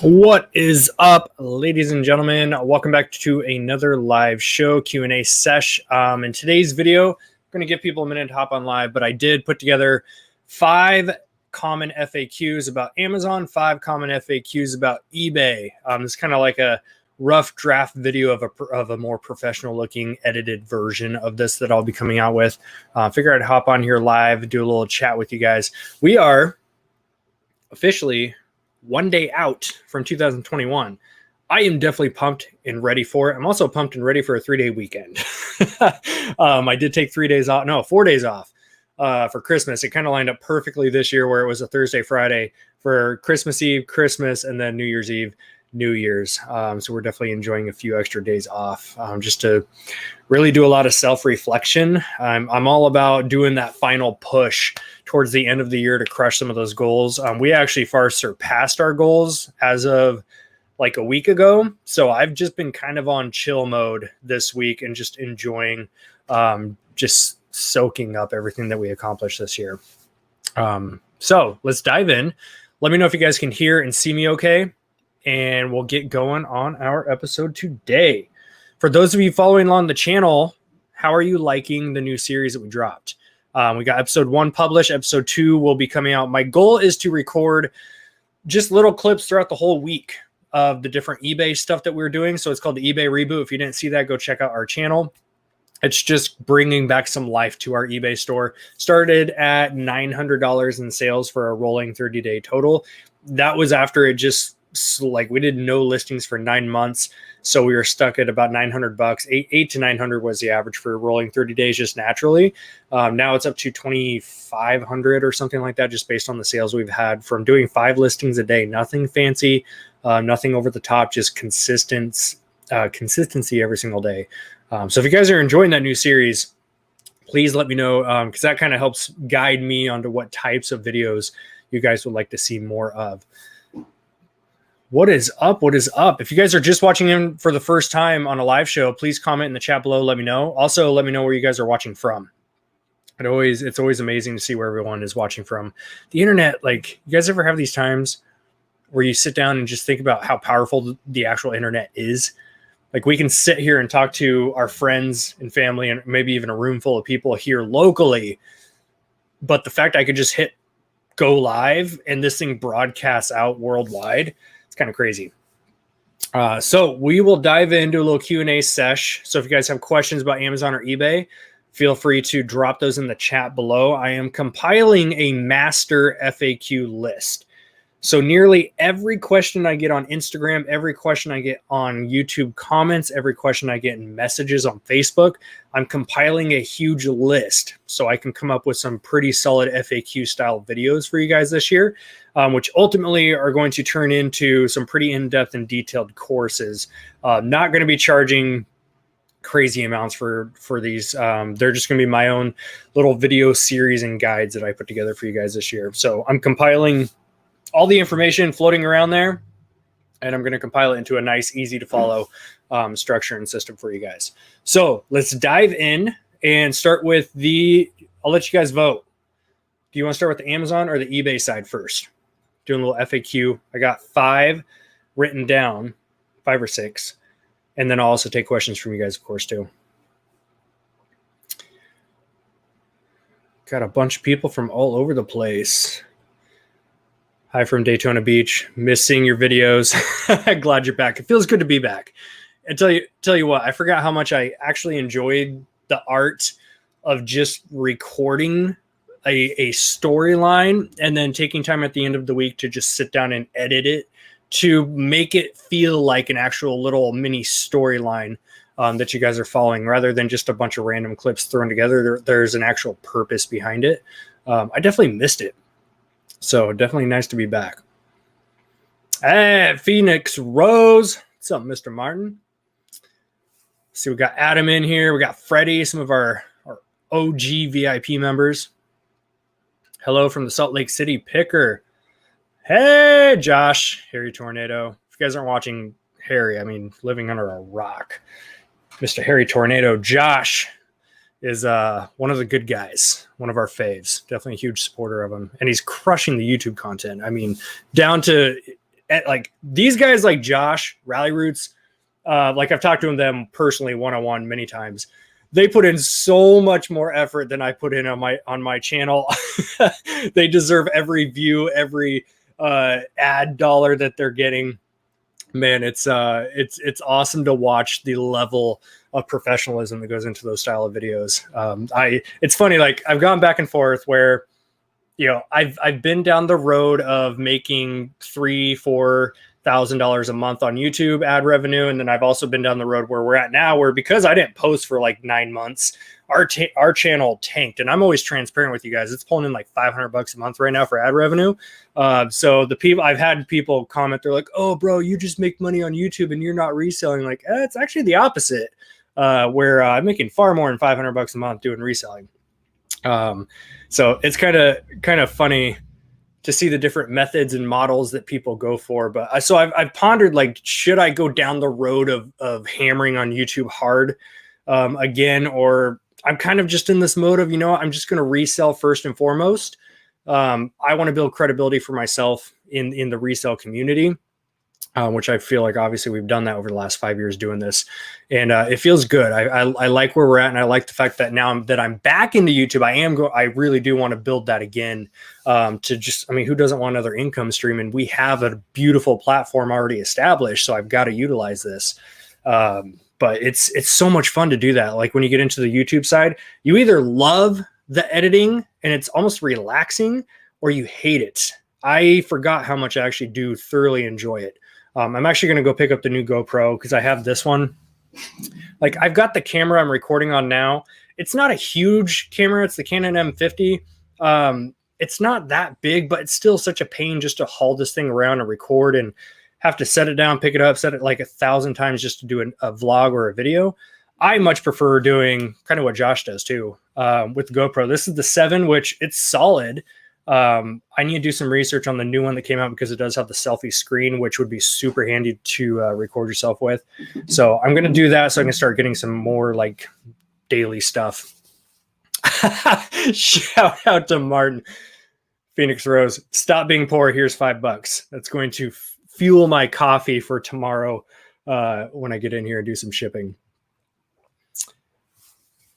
What is up, ladies and gentlemen? Welcome back to another live show Q&A sesh. In today's video, I'm going to give people a minute to hop on live, but I did put together 5 common FAQs about Amazon, 5 common FAQs about eBay. It's kind of like a rough draft video of a more professional looking edited version of this that I'll be coming out with. Figure I'd hop on here live, do a little chat with you guys. We are officially one day out from 2021. I am definitely pumped and ready for it. I'm also pumped and ready for a 3-day weekend. I did take 4 days off for Christmas. It kind of lined up perfectly this year where it was a Thursday, Friday for Christmas Eve, Christmas, and then New Year's Eve, New Year's. So we're definitely enjoying a few extra days off just to really do a lot of self-reflection. I'm all about doing that final push towards the end of the year to crush some of those goals. We actually far surpassed our goals as of like a week ago. So I've just been kind of on chill mode this week and just enjoying, just soaking up everything that we accomplished this year. So let's dive in. Let me know if you guys can hear and see me okay, and we'll get going on our episode today. For those of you following along the channel, how are you liking the new series that we dropped? We got episode 1 published. Episode 2 will be coming out. My goal is to record just little clips throughout the whole week of the different eBay stuff that we're doing. So it's called the eBay Reboot. If you didn't see that, go check out our channel. It's just bringing back some life to our eBay store. Started at $900 in sales for a rolling 30-day total. That was after it just we did no listings for 9 months. So we were stuck at about $900. 8 to 900 was the average for rolling 30 days just naturally. Now it's up to 2,500 or something like that, just based on the sales we've had from doing 5 listings a day. Nothing fancy, nothing over the top, just consistency every single day. So if you guys are enjoying that new series, please let me know, because that kind of helps guide me onto what types of videos you guys would like to see more of. What is up? What is up? If you guys are just watching in for the first time on a live show, please comment in the chat below. Let me know. Also, let me know where you guys are watching from. It's always amazing to see where everyone is watching from. The internet, like, you guys ever have these times where you sit down and just think about how powerful the actual internet is? Like, we can sit here and talk to our friends and family and maybe even a room full of people here locally. But the fact I could just hit go live and this thing broadcasts out worldwide, it's kind of crazy. So we will dive into a little Q&A sesh. So if you guys have questions about Amazon or eBay, feel free to drop those in the chat below. I am compiling a master FAQ list. So nearly every question I get on Instagram, every question I get on YouTube comments, every question I get in messages on Facebook, I'm compiling a huge list so I can come up with some pretty solid FAQ style videos for you guys this year, which ultimately are going to turn into some pretty in-depth and detailed courses. Not going to be charging crazy amounts for these. They're just going to be my own little video series and guides that I put together for you guys this year. So I'm compiling all the information floating around there, and I'm going to compile it into a nice, easy to follow structure and system for you guys. So let's dive in and start with I'll let you guys vote. Do you want to start with the Amazon or the eBay side first? Doing a little FAQ. I got 5 written down, 5 or 6. And then I'll also take questions from you guys, of course, too. Got a bunch of people from all over the place. Hi from Daytona Beach. Miss seeing your videos. Glad you're back. It feels good to be back. And tell you what, I forgot how much I actually enjoyed the art of just recording a storyline and then taking time at the end of the week to just sit down and edit it to make it feel like an actual little mini storyline that you guys are following, rather than just a bunch of random clips thrown together. There's an actual purpose behind it. I definitely missed it. So definitely nice to be back. Hey, Phoenix Rose. What's up, Mr. Martin? See, we got Adam in here. We got Freddie, some of our OG VIP members. Hello from the Salt Lake City Picker. Hey, Josh, Harry Tornado. If you guys aren't watching Harry, I mean, living under a rock. Mr. Harry Tornado, Josh is one of the good guys, one of our faves. Definitely a huge supporter of him. And he's crushing the YouTube content. I mean, down to like these guys like Josh, Rally Roots, like I've talked to them personally one-on-one many times. They put in so much more effort than I put in on my channel. They deserve every view, every ad dollar that they're getting. Man, it's awesome to watch the level of professionalism that goes into those style of videos. It's funny, like I've gone back and forth where, I've been down the road of making $3,000-$4,000 a month on YouTube ad revenue. And then I've also been down the road where we're at now, where because I didn't post for like 9 months, our channel tanked. And I'm always transparent with you guys. It's pulling in like $500 a month right now for ad revenue. So I've had people comment, they're like, "Oh bro, you just make money on YouTube and you're not reselling." Like, it's actually the opposite, where I'm making far more than $500 a month doing reselling. So it's kind of funny to see the different methods and models that people go for. But I've pondered, like, should I go down the road of hammering on YouTube hard again, or I'm kind of just in this mode of, I'm just going to resell first and foremost. I want to build credibility for myself in the resale community, which I feel like obviously we've done that over the last 5 years doing this, and it feels good. I like where we're at, and I like the fact that now that I'm back into YouTube, I really do want to build that again. Who doesn't want another income stream? And we have a beautiful platform already established, so I've got to utilize this. But it's so much fun to do that. Like when you get into the YouTube side, you either love the editing and it's almost relaxing, or you hate it. I forgot how much I actually do thoroughly enjoy it. I'm actually going to go pick up the new GoPro because I have this one. Like I've got the camera I'm recording on now. It's not a huge camera. It's the Canon M50. It's not that big, but it's still such a pain just to haul this thing around and record and have to set it down, pick it up, set it like 1,000 times just to do a vlog or a video. I much prefer doing kind of what Josh does too with the GoPro. This is the 7, which it's solid. I need to do some research on the new one that came out because it does have the selfie screen, which would be super handy to record yourself with. So I'm going to do that so I can start getting some more like daily stuff. Shout out to Martin. Phoenix Rose, stop being poor. Here's $5. That's going to fuel my coffee for tomorrow when I get in here and do some shipping.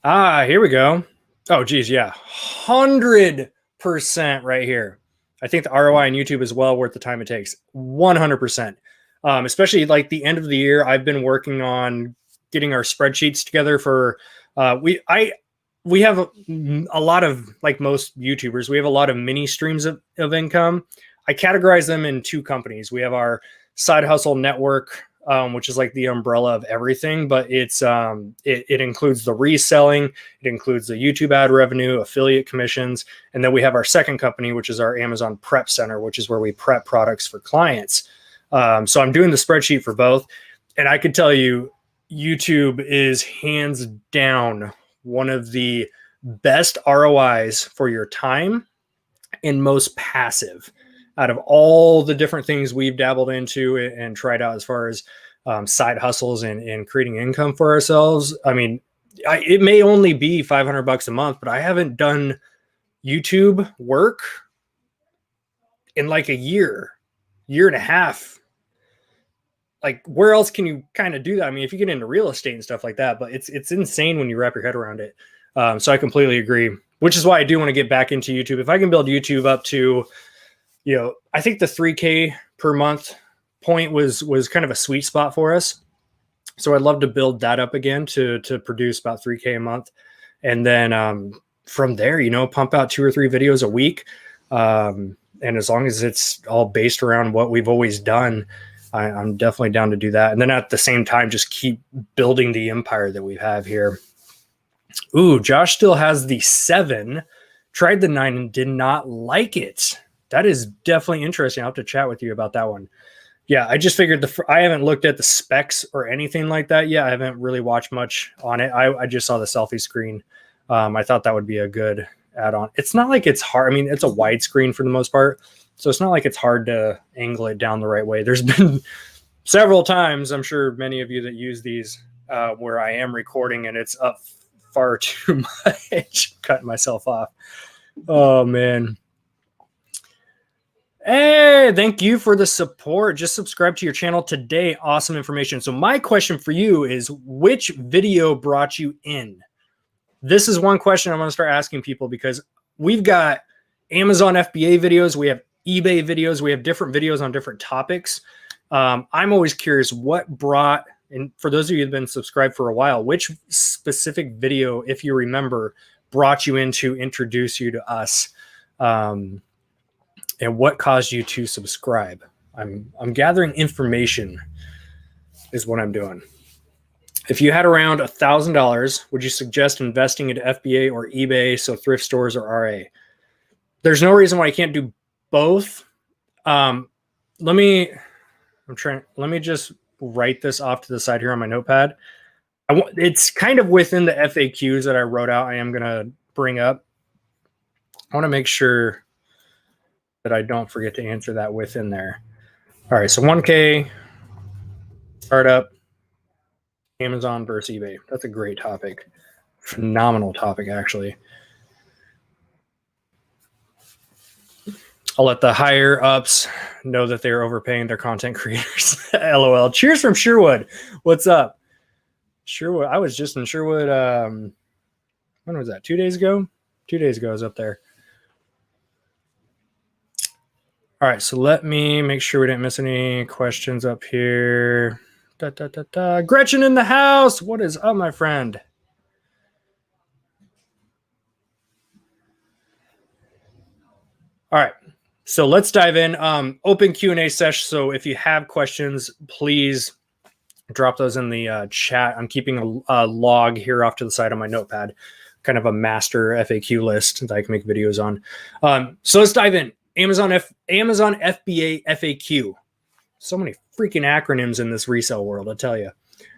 Here we go. Oh, geez. Yeah. 100% right here. I think the ROI on YouTube is well worth the time it takes. 100%. Especially like the end of the year, I've been working on getting our spreadsheets together for, we have a lot of, like most YouTubers, we have a lot of mini streams of income. I categorize them in 2 companies. We have our side hustle network, which is like the umbrella of everything, but it includes the reselling, it includes the YouTube ad revenue, affiliate commissions, and then we have our second company, which is our Amazon Prep Center, which is where we prep products for clients. So I'm doing the spreadsheet for both, and I could tell you, YouTube is hands down one of the best ROIs for your time and most passive out of all the different things we've dabbled into and tried out as far as side hustles and creating income for ourselves. I mean, it may only be $500 a month, but I haven't done YouTube work in like a year and a half. Like, where else can you kind of do that? I mean, if you get into real estate and stuff like that, but it's insane when you wrap your head around it. So I completely agree, which is why I do want to get back into YouTube. If I can build YouTube up to, I think the 3K per month point was kind of a sweet spot for us. So I'd love to build that up again to produce about 3K a month. And then from there, pump out 2 or 3 videos a week. And as long as it's all based around what we've always done, I'm definitely down to do that. And then at the same time, just keep building the empire that we have here. Ooh, Josh still has the 7, tried the 9 and did not like it. That is definitely interesting. I'll have to chat with you about that one. Yeah, I just figured I haven't looked at the specs or anything like that yet. I haven't really watched much on it. I just saw the selfie screen. I thought that would be a good add-on. It's not like it's hard. I mean, it's a widescreen for the most part, so it's not like it's hard to angle it down the right way. There's been several times, I'm sure many of you that use these, where I am recording and it's up far too much, cutting myself off. Oh, man. Hey, thank you for the support. Just subscribe to your channel today. Awesome information. So my question for you is, which video brought you in? This is one question I'm going to start asking people, because we've got Amazon FBA videos, we have eBay videos, we have different videos on different topics. I'm always curious what brought, and for those of you who've been subscribed for a while, which specific video, if you remember, brought you in to introduce you to us, and what caused you to subscribe. I'm gathering information is what I'm doing. If you had around $1,000, would you suggest investing into FBA or eBay, so thrift stores or RA? There's no reason why you can't do both. Let me just write this off to the side here on my notepad. It's kind of within the FAQs that I wrote out. I am going to bring up. I want to make sure that I don't forget to answer that within there. All right, so 1K startup, Amazon versus eBay. That's a great topic. Phenomenal topic, actually. I'll let the higher ups know that they're overpaying their content creators. LOL. Cheers from Sherwood. What's up? Sherwood. I was just in Sherwood. When was that? 2 days ago? 2 days ago I was up there. All right, so let me make sure we didn't miss any questions up here. Gretchen in the house. What is up, my friend? All right, so let's dive in. Open Q&A session. So if you have questions, please drop those in the chat. I'm keeping a log here off to the side on my notepad, kind of a master FAQ list that I can make videos on. So let's dive in. Amazon FBA FAQ. So many freaking acronyms in this resale world, I tell you.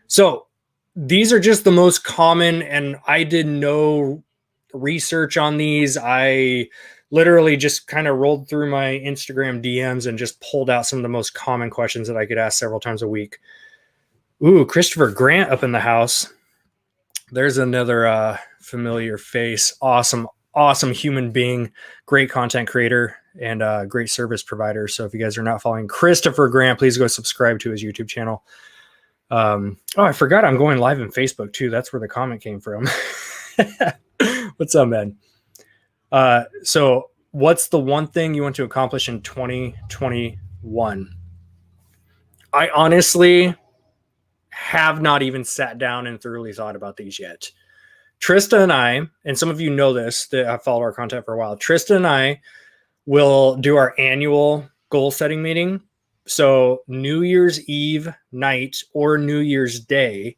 So these are just the most common, and I did no research on these. I literally just kind of rolled through my Instagram DMs and just pulled out some of the most common questions that I get asked several times a week. Ooh, Christopher Grant up in the house. There's another familiar face. Awesome human being, great content creator, and great service provider. So if you guys are not following Christopher Grant, please go subscribe to his YouTube channel. Oh, I forgot I'm going live in Facebook too. That's where the comment came from. What's up, man? So what's the one thing you want to accomplish in 2021? I honestly have not even sat down and thoroughly thought about these yet. Trista and I, and some of you know this that have followed our content for a while, Trista and I will do our annual goal setting meeting. So New Year's Eve night or New Year's Day,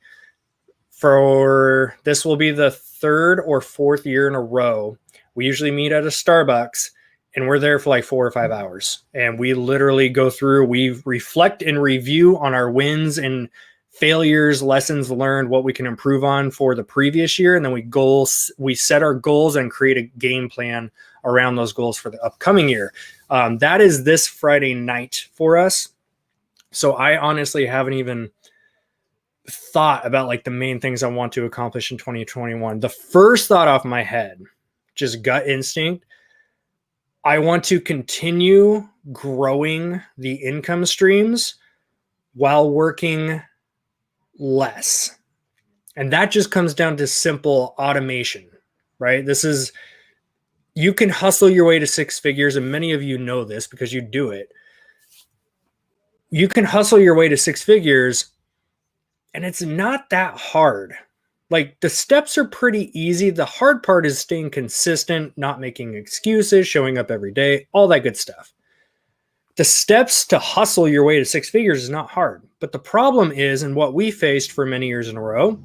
this will be the 3rd or 4th year in a row. We usually meet at a Starbucks, and we're there for like 4 or 5 hours. And we literally go through, we reflect and review on our wins and failures, lessons learned, what we can improve on for the previous year. And then we set our goals and create a game plan around those goals for the upcoming year. That is this Friday night for us. So I honestly haven't even thought about like the main things I want to accomplish in 2021. The first thought off my head, just gut instinct, I want to continue growing the income streams while working less. And that just comes down to simple automation, right? You can hustle your way to 6 figures, and many of you know this because you do it. You can hustle your way to 6 figures, and it's not that hard. Like, the steps are pretty easy. The hard part is staying consistent, not making excuses, showing up every day, all that good stuff. The steps to hustle your way to 6 figures is not hard. But the problem is, and what we faced for many years in a row,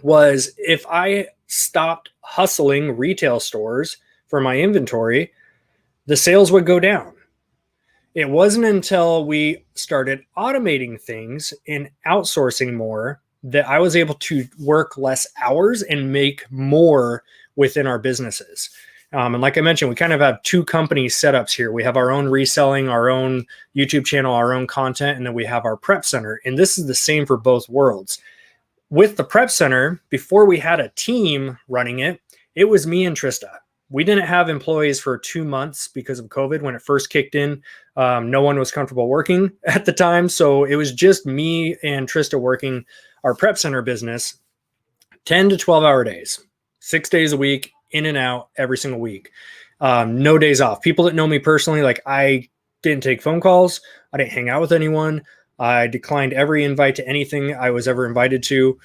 was if I stopped hustling retail stores for my inventory, the sales would go down. It wasn't until we started automating things and outsourcing more that I was able to work less hours and make more within our businesses. And like I mentioned, we kind of have 2 company setups here. We have our own reselling, our own YouTube channel, our own content, and then we have our prep center. And this is the same for both worlds. With the prep center, before we had a team running it, it was me and Trista. We didn't have employees for 2 months because of COVID when it first kicked in. No one was comfortable working at the time. So it was just me and Trista working our prep center business 10 to 12-hour days, 6 days a week, in and out every single week. No days off. People that know me personally, like I didn't take phone calls. I didn't hang out with anyone. I declined every invite to anything I was ever invited to.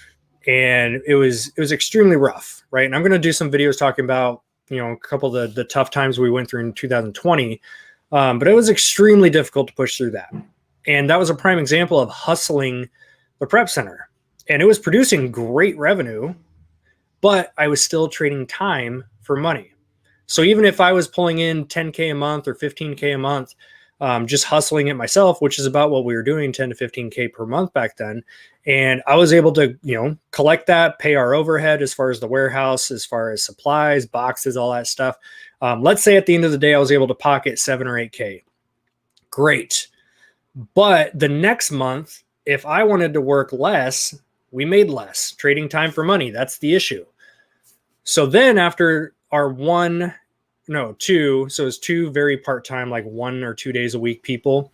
And it was extremely rough, right? And I'm going to do some videos talking about, a couple of the tough times we went through in 2020. But it was extremely difficult to push through that. And that was a prime example of hustling the prep center. And it was producing great revenue, but I was still trading time for money. So even if I was pulling in 10K a month or 15K a month, just hustling it myself, which is about what we were doing, 10 to 15K per month back then. And I was able to, collect that, pay our overhead as far as the warehouse, as far as supplies, boxes, all that stuff. Let's say at the end of the day, I was able to pocket 7 or 8K. Great. But the next month, if I wanted to work less, we made less, trading time for money. That's the issue. So then after our two, so it's two very part-time, like 1 or 2 days a week people,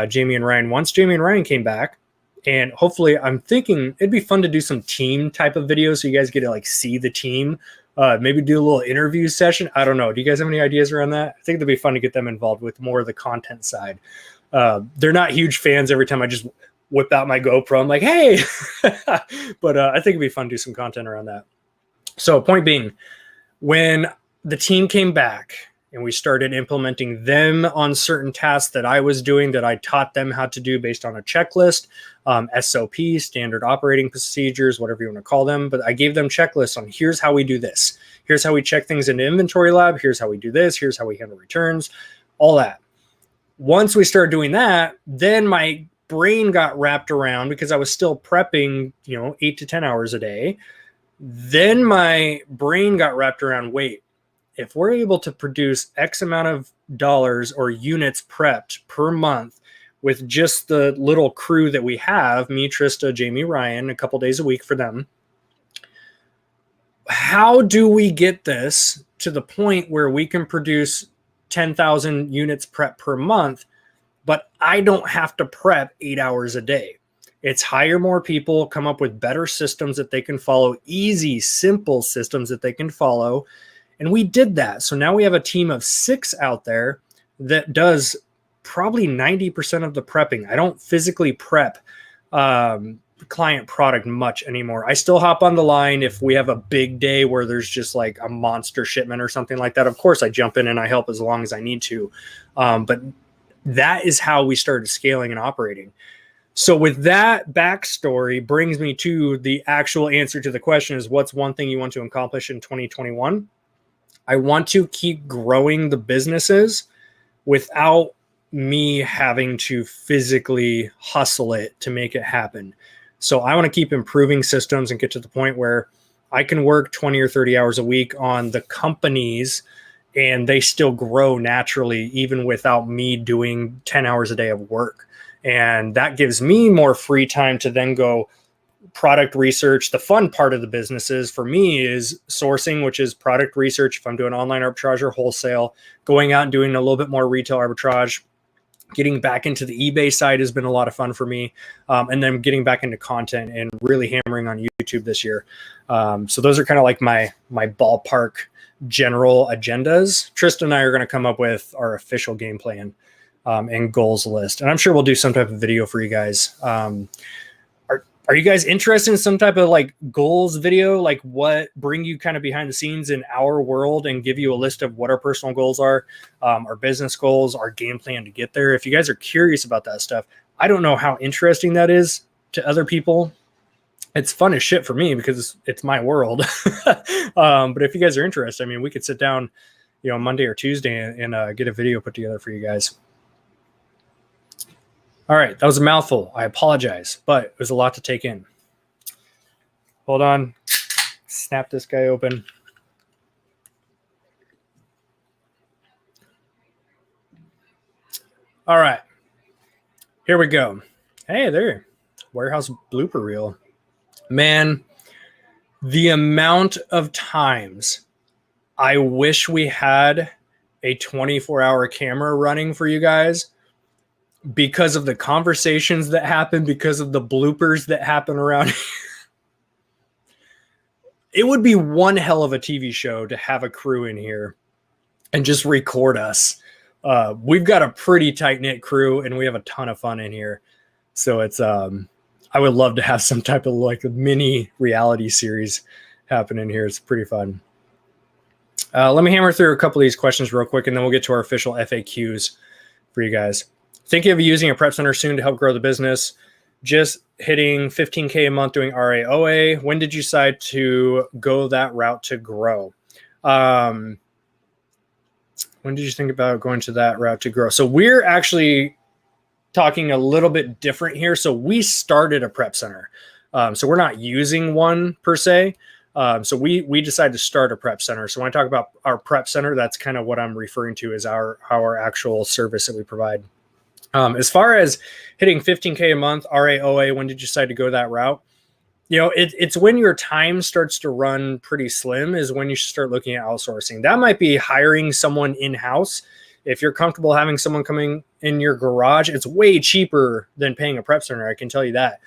Jamie and Ryan. Once Jamie and Ryan came back, and hopefully I'm thinking it'd be fun to do some team type of videos so you guys get to like see the team, maybe do a little interview session. I don't know. Do you guys have any ideas around that? I think it'd be fun to get them involved with more of the content side. They're not huge fans every time I just whip out my GoPro. I'm like, hey, but I think it'd be fun to do some content around that. So point being, when the team came back and we started implementing them on certain tasks that I was doing that I taught them how to do based on a checklist, SOP, standard operating procedures, whatever you want to call them. But I gave them checklists on here's how we do this. Here's how we check things into Inventory Lab. Here's how we do this. Here's how we handle returns, all that. Once we started doing that, then my brain got wrapped around because I was still prepping, 8 to 10 hours a day. Then my brain got wrapped around, wait, if we're able to produce X amount of dollars or units prepped per month with just the little crew that we have, me, Trista, Jamie, Ryan, a couple days a week for them, how do we get this to the point where we can produce 10,000 units prep per month, but I don't have to prep 8 hours a day? It's hire more people, come up with better systems that they can follow, easy, simple systems that they can follow. And we did that. So now we have a team of 6 out there that does probably 90% of the prepping. I don't physically prep client product much anymore. I still hop on the line if we have a big day where there's just like a monster shipment or something like that. Of course, I jump in and I help as long as I need to. But that is how we started scaling and operating. So with that backstory brings me to the actual answer to the question is, what's one thing you want to accomplish in 2021? I want to keep growing the businesses without me having to physically hustle it to make it happen. So I want to keep improving systems and get to the point where I can work 20 or 30 hours a week on the companies and they still grow naturally, even without me doing 10 hours a day of work. And that gives me more free time to then go product research. The fun part of the businesses for me is sourcing, which is product research. If I'm doing online arbitrage or wholesale, going out and doing a little bit more retail arbitrage, getting back into the eBay side has been a lot of fun for me. And then getting back into content and really hammering on YouTube this year. So those are kind of like my ballpark general agendas. Tristan and I are going to come up with our official game plan and goals list. And I'm sure we'll do some type of video for you guys. Are you guys interested in some type of like goals video, like what bring you kind of behind the scenes in our world and give you a list of what our personal goals are, our business goals, our game plan to get there? If you guys are curious about that stuff, I don't know how interesting that is to other people. It's fun as shit for me because it's my world. But if you guys are interested, I mean, we could sit down, Monday or Tuesday and get a video put together for you guys. All right, that was a mouthful. I apologize, but it was a lot to take in. Hold on. Snap this guy open. All right, here we go. Hey there, warehouse blooper reel. Man, the amount of times I wish we had a 24-hour camera running for you guys, because of the conversations that happen, because of the bloopers that happen around. It would be one hell of a TV show to have a crew in here and just record us. We've got a pretty tight-knit crew and we have a ton of fun in here. So it's, I would love to have some type of like a mini reality series happen in here. It's pretty fun. Let me hammer through a couple of these questions real quick, and then we'll get to our official FAQs for you guys. Thinking of using a prep center soon to help grow the business. Just hitting 15K a month doing RAOA. When did you decide to go that route to grow? When did you think about going to that route to grow? So we're actually talking a little bit different here. So we started a prep center. So we're not using one per se. So we decided to start a prep center. So when I talk about our prep center, that's kind of what I'm referring to as our actual service that we provide. As far as hitting 15K a month, RAOA, when did you decide to go that route? You know, it's when your time starts to run pretty slim is when you should start looking at outsourcing. That might be hiring someone in-house. If you're comfortable having someone coming in your garage, it's way cheaper than paying a prep center. I can tell you that.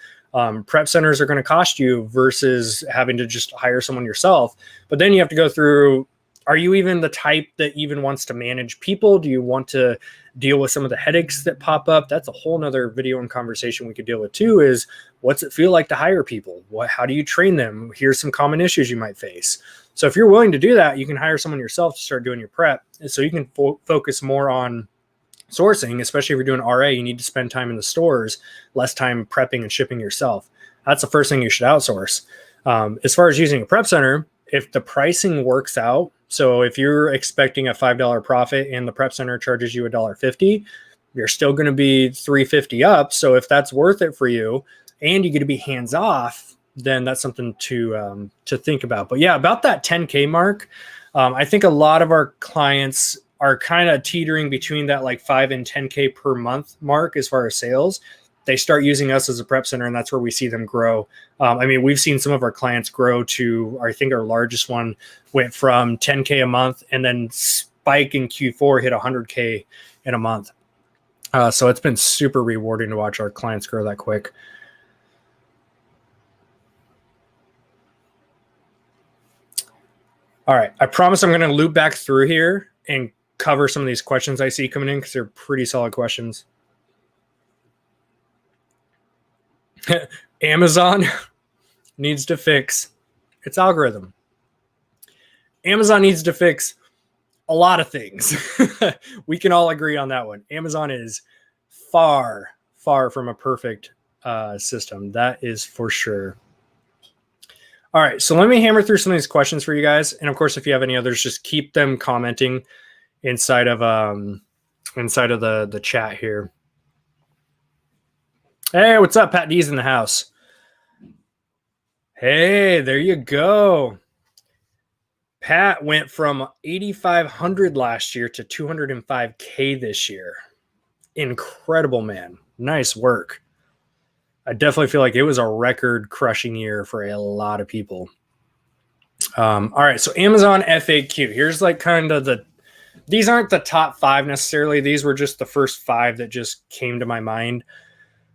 Prep centers are going to cost you versus having to just hire someone yourself. But then you have to go through, are you even the type that even wants to manage people? Do you want to deal with some of the headaches that pop up? That's a whole nother video and conversation we could deal with too, is what's it feel like to hire people? How do you train them? Here's some common issues you might face. So if you're willing to do that, you can hire someone yourself to start doing your prep. And so you can focus more on sourcing, especially if you're doing RA. You need to spend time in the stores, less time prepping and shipping yourself. That's the first thing you should outsource. As far as using a prep center, if the pricing works out, so if you're expecting a $5 profit and the prep center charges you $1.50, you're still going to be $3.50 up. So if that's worth it for you and you get to be hands off, then that's something to think about. But yeah, about that 10K mark, I think a lot of our clients are kind of teetering between that like 5 and 10K per month mark as far as sales. They start using us as a prep center, and that's where we see them grow. I mean, we've seen some of our clients grow to, I think our largest one went from 10K a month and then spike in Q4, hit 100K in a month. So it's been super rewarding to watch our clients grow that quick. All right, I promise I'm going to loop back through here and cover some of these questions I see coming in because they're pretty solid questions. Amazon needs to fix its algorithm. Amazon needs to fix a lot of things. We can all agree on that one. Amazon is far, far from a perfect system. That is for sure. All right, so let me hammer through some of these questions for you guys. And of course, if you have any others, just keep them commenting inside of the chat here. Hey, what's up? Pat D's in the house. Hey, there you go. Pat went from 8,500 last year to 205K this year. Incredible, man. Nice work. I definitely feel like it was a record crushing year for a lot of people. All right, so Amazon FAQ. Here's like kind of these aren't the top 5 necessarily. These were just the first 5 that just came to my mind.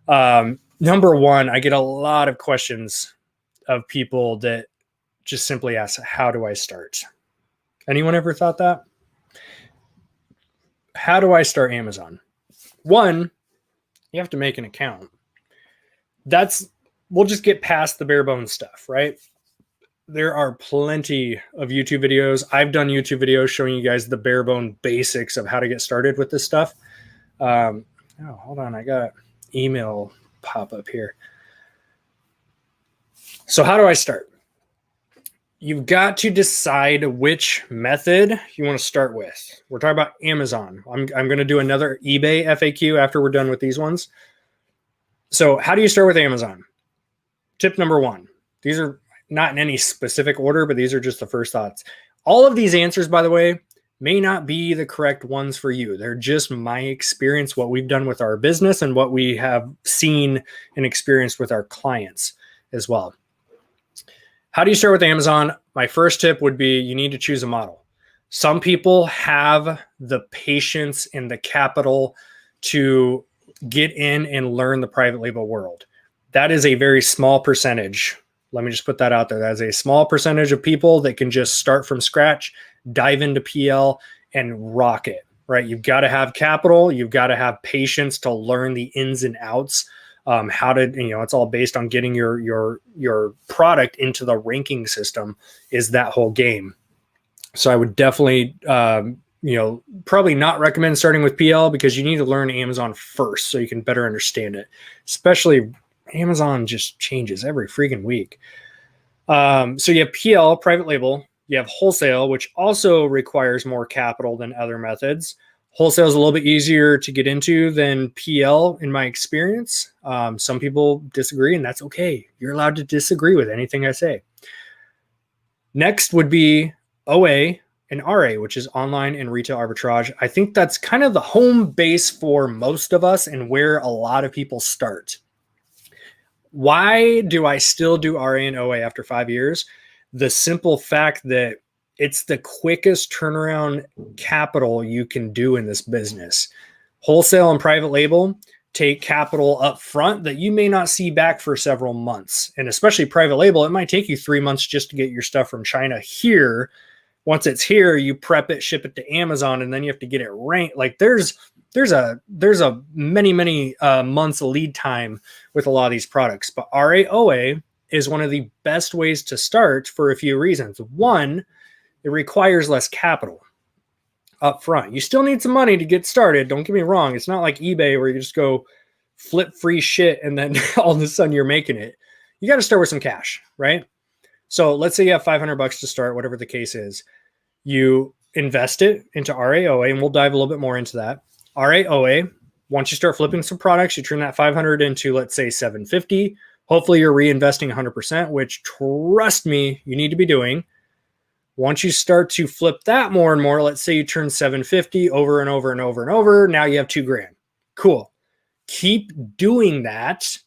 Number 1, I get a lot of questions of people that just simply ask, how do I start? Anyone ever thought that? How do I start Amazon? 1, you have to make an account. We'll just get past the bare bones stuff, right? There are plenty of YouTube videos. I've done YouTube videos showing you guys the bare bone basics of how to get started with this stuff. Oh, hold on. I got email pop up here. So how do I start? You've got to decide which method you want to start with. We're talking about Amazon. I'm going to do another eBay FAQ after we're done with these ones. So how do you start with Amazon? Tip number 1. These are not in any specific order, but these are just the first thoughts. All of these answers, by the way, may not be the correct ones for you. They're just my experience, what we've done with our business and what we have seen and experienced with our clients as well. How do you start with Amazon? My first tip would be you need to choose a model. Some people have the patience and the capital to get in and learn the private label world. That is a very small percentage. Let me just put that out there. That is a small percentage of people that can just start from scratch, dive into PL, and rock it, right? You've got to have capital. You've got to have patience to learn the ins and outs. How to, it's all based on getting your product into the ranking system is that whole game. So I would definitely, probably not recommend starting with PL because you need to learn Amazon first so you can better understand it. Especially Amazon just changes every freaking week. So you have PL, private label. You have wholesale, which also requires more capital than other methods. Wholesale is a little bit easier to get into than PL in my experience. Some people disagree, and that's okay. You're allowed to disagree with anything I say. Next would be OA and RA, which is online and retail arbitrage. I think that's kind of the home base for most of us and where a lot of people start. Why do I still do RA and OA after 5 years? The simple fact that it's the quickest turnaround capital you can do in this business. Wholesale and private label take capital up front that you may not see back for several months. And especially private label, it might take you 3 months just to get your stuff from China here. Once it's here, you prep it, ship it to Amazon, and then you have to get it ranked. Like there's a many months lead time with a lot of these products. But RAOA is one of the best ways to start for a few reasons. One, it requires less capital up front. You still need some money to get started. Don't get me wrong. It's not like eBay where you just go flip free shit and then all of a sudden you're making it. You got to start with some cash, right? So let's say you have $500 to start, whatever the case is. You invest it into RAOA, and we'll dive a little bit more into that. RAOA, once you start flipping some products, you turn that 500 into, let's say, 750. Hopefully you're reinvesting 100%, which trust me, you need to be doing. Once you start to flip that more and more, let's say you turn 750 over and over and over and over. Now you have $2,000. Cool. Keep doing that,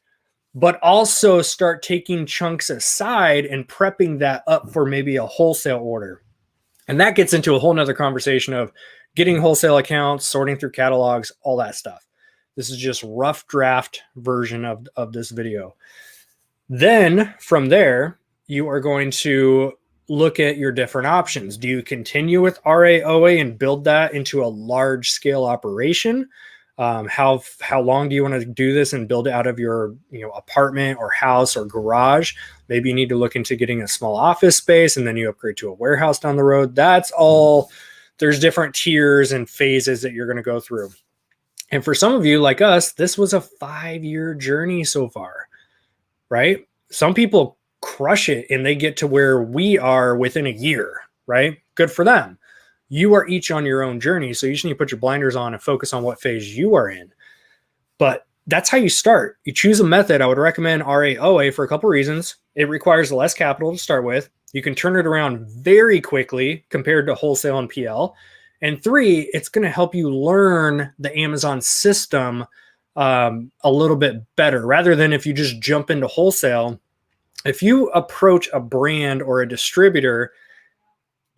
but also start taking chunks aside and prepping that up for maybe a wholesale order. And that gets into a whole nother conversation of getting wholesale accounts, sorting through catalogs, all that stuff. This is just rough draft version of this video. Then from there, you are going to look at your different options. Do you continue with RAOA and build that into a large scale operation? How long do you want to do this and build it out of your apartment or house or garage? Maybe you need to look into getting a small office space and then you upgrade to a warehouse down the road. That's all. There's different tiers and phases that you're going to go through. And for some of you like us, this was a 5-year journey so far, right? Some people crush it and they get to where we are within a year, right? Good for them. You are each on your own journey. So you just need to put your blinders on and focus on what phase you are in. But that's how you start. You choose a method. I would recommend RAOA for a couple reasons. It requires less capital to start with. You can turn it around very quickly compared to wholesale and PL. And 3, it's going to help you learn the Amazon system a little bit better rather than if you just jump into wholesale. If you approach a brand or a distributor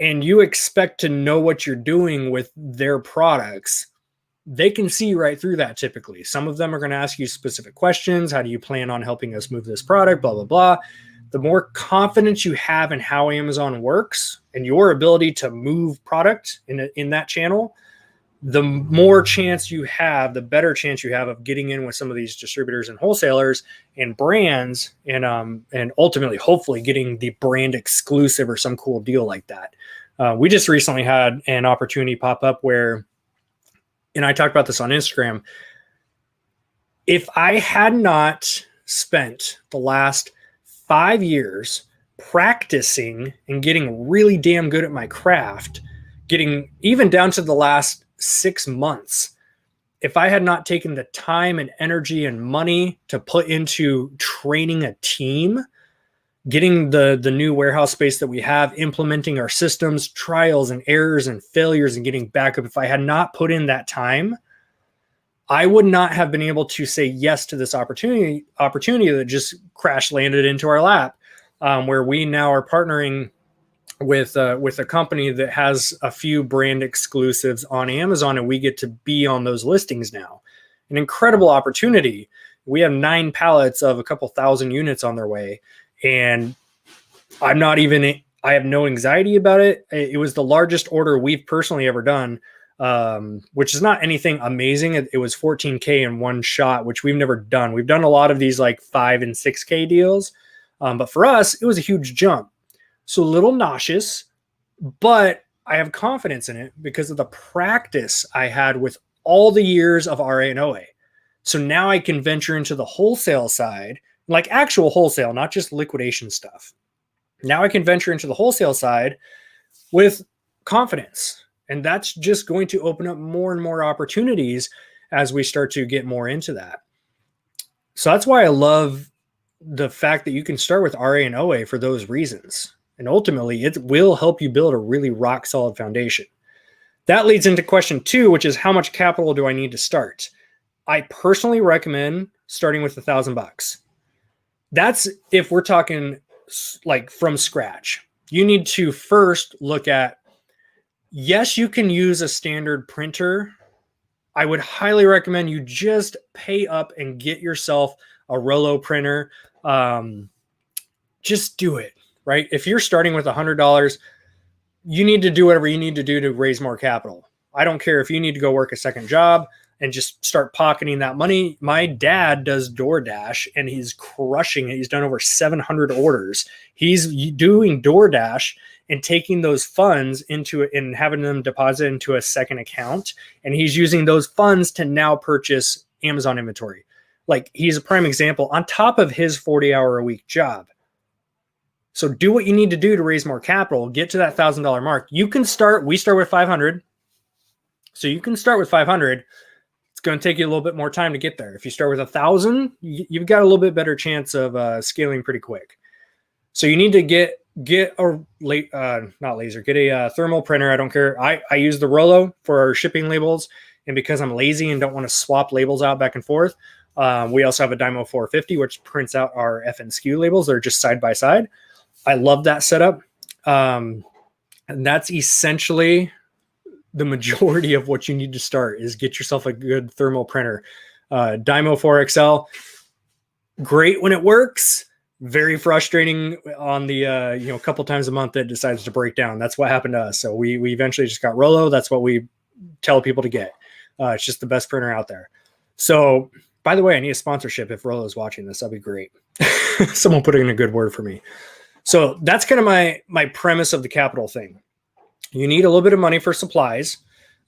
and you expect to know what you're doing with their products, they can see right through that typically. Some of them are going to ask you specific questions. How do you plan on helping us move this product? Blah, blah, blah. The more confidence you have in how Amazon works and your ability to move product in that channel, the more chance you have, the better chance you have of getting in with some of these distributors and wholesalers and brands and ultimately, hopefully getting the brand exclusive or some cool deal like that. We just recently had an opportunity pop up where, and I talked about this on Instagram, if I had not spent the last 5 years practicing and getting really damn good at my craft, getting even down to the last 6 months, if I had not taken the time and energy and money to put into training a team, getting the new warehouse space that we have, implementing our systems, trials and errors and failures and getting backup, if I had not put in that time, I would not have been able to say yes to this opportunity that just crash landed into our lap, where we now are partnering with a company that has a few brand exclusives on Amazon, and we get to be on those listings now. An incredible opportunity. We have 9 pallets of a couple thousand units on their way, and I have no anxiety about it. It was the largest order we've personally ever done, which is not anything amazing. It was 14K in one shot, which we've never done. We've done a lot of these like 5 and 6K deals, but for us, it was a huge jump. So a little nauseous, but I have confidence in it because of the practice I had with all the years of RA and OA. So now I can venture into the wholesale side, like actual wholesale, not just liquidation stuff. Now I can venture into the wholesale side with confidence. And that's just going to open up more and more opportunities as we start to get more into that. So that's why I love the fact that you can start with RA and OA for those reasons. And ultimately, it will help you build a really rock solid foundation. That leads into question 2, which is how much capital do I need to start? I personally recommend starting with $1,000. That's if we're talking like from scratch. You need to first look at, yes, you can use a standard printer. I would highly recommend you just pay up and get yourself a Rollo printer. Just do it, right? If you're starting with $100, you need to do whatever you need to do to raise more capital. I don't care if you need to go work a second job and just start pocketing that money. My dad does DoorDash and he's crushing it. He's done over 700 orders. He's doing DoorDash and taking those funds into it and having them deposit into a second account. And he's using those funds to now purchase Amazon inventory. Like, he's a prime example on top of his 40-hour-a-week job. So do what you need to do to raise more capital, get to that $1,000 mark. You can start, we start with 500. So you can start with 500. It's going to take you a little bit more time to get there. If you start with 1,000, you've got a little bit better chance of scaling pretty quick. So you need to get a thermal printer. I don't care. I use the Rollo for our shipping labels. And because I'm lazy and don't want to swap labels out back and forth, we also have a Dymo 450, which prints out our FNSKU labels. They're just side by side. I love that setup. And that's essentially the majority of what you need to start is get yourself a good thermal printer. Dymo 4XL, great when it works. Very frustrating on the, a couple times a month that decides to break down. That's what happened to us. So we eventually just got Rollo. That's what we tell people to get. It's just the best printer out there. So, by the way, I need a sponsorship. If Rollo is watching this, that'd be great. Someone put in a good word for me. So that's kind of my premise of the capital thing. You need a little bit of money for supplies.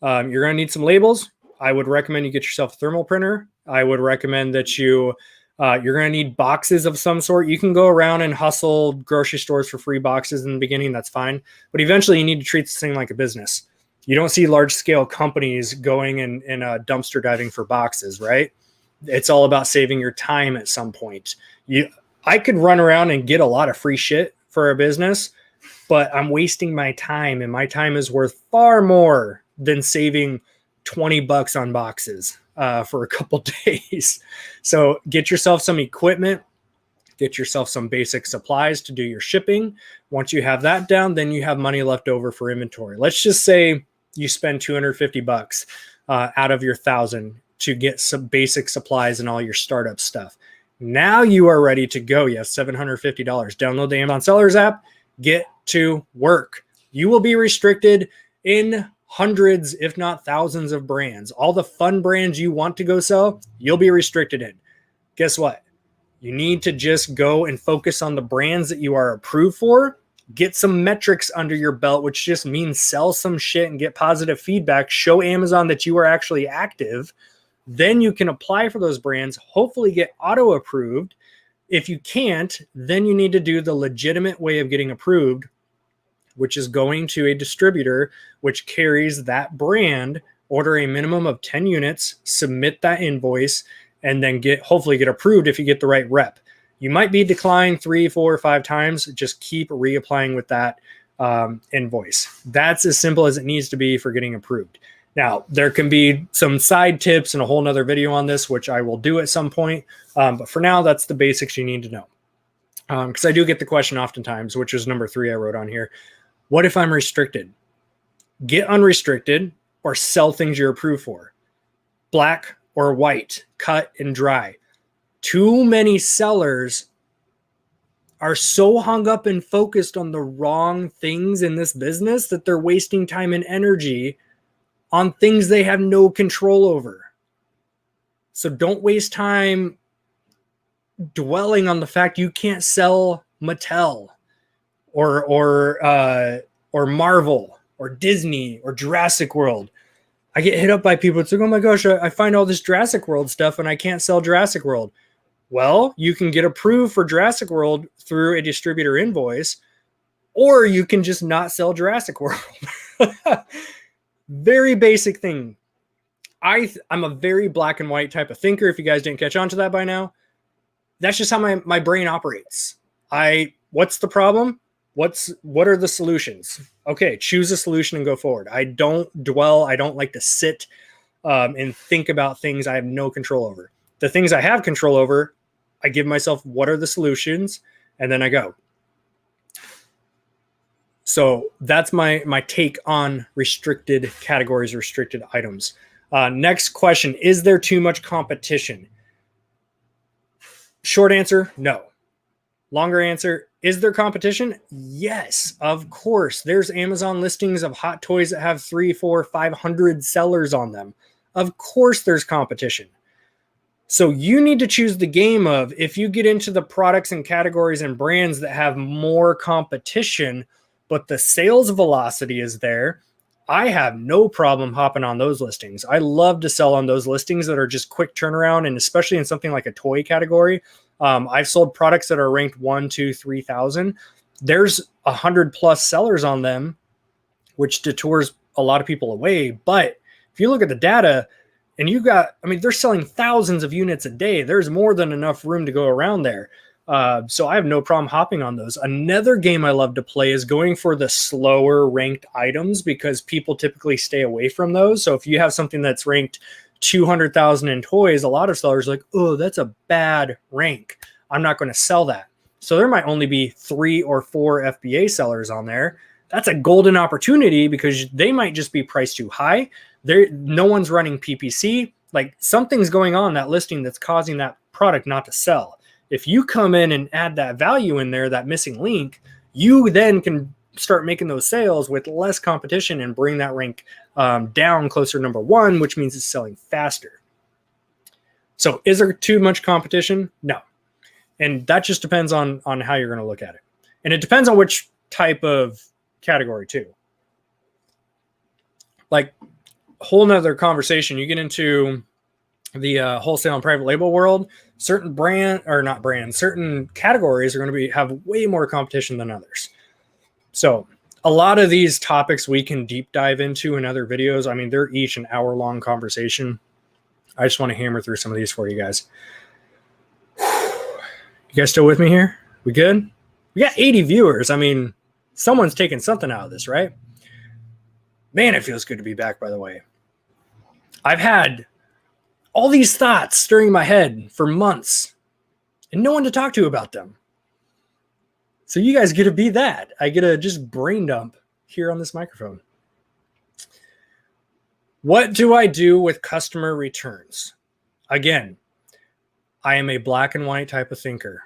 You're going to need some labels. I would recommend you get yourself a thermal printer. I would recommend that you're going to need boxes of some sort. You can go around and hustle grocery stores for free boxes in the beginning. That's fine. But eventually you need to treat this thing like a business. You don't see large scale companies going and dumpster diving for boxes, right? It's all about saving your time at some point. I could run around and get a lot of free shit for a business, but I'm wasting my time, and my time is worth far more than saving $20 on boxes for a couple days. So get yourself some equipment, get yourself some basic supplies to do your shipping. Once you have that down, then you have money left over for inventory. Let's just say you spend $250 out of your 1,000 to get some basic supplies and all your startup stuff. Now you are ready to go. You have $750. Download the Amazon Sellers app. Get to work. You will be restricted in hundreds, if not thousands of brands. All the fun brands you want to go sell, you'll be restricted in. Guess what? You need to just go and focus on the brands that you are approved for. Get some metrics under your belt, which just means sell some shit and get positive feedback. Show Amazon that you are actually active. Then you can apply for those brands, hopefully get auto approved. If you can't, then you need to do the legitimate way of getting approved, which is going to a distributor, which carries that brand, order a minimum of 10 units, submit that invoice, and then hopefully get approved if you get the right rep. You might be declined 3, 4, or 5 times. Just keep reapplying with that invoice. That's as simple as it needs to be for getting approved. Now, there can be some side tips and a whole nother video on this, which I will do at some point. But for now, that's the basics you need to know. Because I do get the question oftentimes, which is number 3 I wrote on here. What if I'm restricted? Get unrestricted or sell things you're approved for. Black or white, cut and dry. Too many sellers are so hung up and focused on the wrong things in this business that they're wasting time and energy on things they have no control over. So don't waste time dwelling on the fact you can't sell Mattel or Marvel or Disney or Jurassic World. I get hit up by people. It's like, oh my gosh, I find all this Jurassic World stuff and I can't sell Jurassic World. Well, you can get approved for Jurassic World through a distributor invoice, or you can just not sell Jurassic World. Very basic thing. I'm a very black and white type of thinker. If you guys didn't catch on to that by now, that's just how my brain operates. What's the problem? What are the solutions? Okay, choose a solution and go forward. I don't dwell. I don't like to sit and think about things I have no control over. The things I have control over, I give myself what are the solutions, and then I go. So that's my take on restricted categories, restricted items. Next question, is there too much competition? Short answer, no. Longer answer, is there competition? Yes, of course. There's Amazon listings of hot toys that have 300, 400, 500 sellers on them. Of course there's competition. So you need to choose the game of, if you get into the products and categories and brands that have more competition, but the sales velocity is there, I have no problem hopping on those listings. I love to sell on those listings that are just quick turnaround, and especially in something like a toy category. I've sold products that are ranked 1, 2, 3,000. There's 100+ sellers on them, which detours a lot of people away. But if you look at the data, and they're selling thousands of units a day. There's more than enough room to go around there. So I have no problem hopping on those. Another game I love to play is going for the slower ranked items, because people typically stay away from those. So if you have something that's ranked 200,000 in toys, a lot of sellers are like, oh, that's a bad rank. I'm not going to sell that. So there might only be 3 or 4 FBA sellers on there. That's a golden opportunity, because they might just be priced too high. No one's running PPC. Like, something's going on that listing that's causing that product not to sell. If you come in and add that value in there, that missing link, you then can start making those sales with less competition and bring that rank down closer to number 1, which means it's selling faster. So is there too much competition? No. And that just depends on how you're going to look at it. And it depends on which type of category too. Like, whole nother conversation. You get into the wholesale and private label world, certain certain categories are going to have way more competition than others. So a lot of these topics we can deep dive into in other videos. I mean, they're each an hour-long conversation. I just want to hammer through some of these for you guys. You guys still with me here? We good? We got 80 viewers. I mean, someone's taking something out of this, right? Man, it feels good to be back, by the way. I've had all these thoughts stirring my head for months and no one to talk to about them. So you guys get to be that. I get to just brain dump here on this microphone. What do I do with customer returns? Again, I am a black and white type of thinker.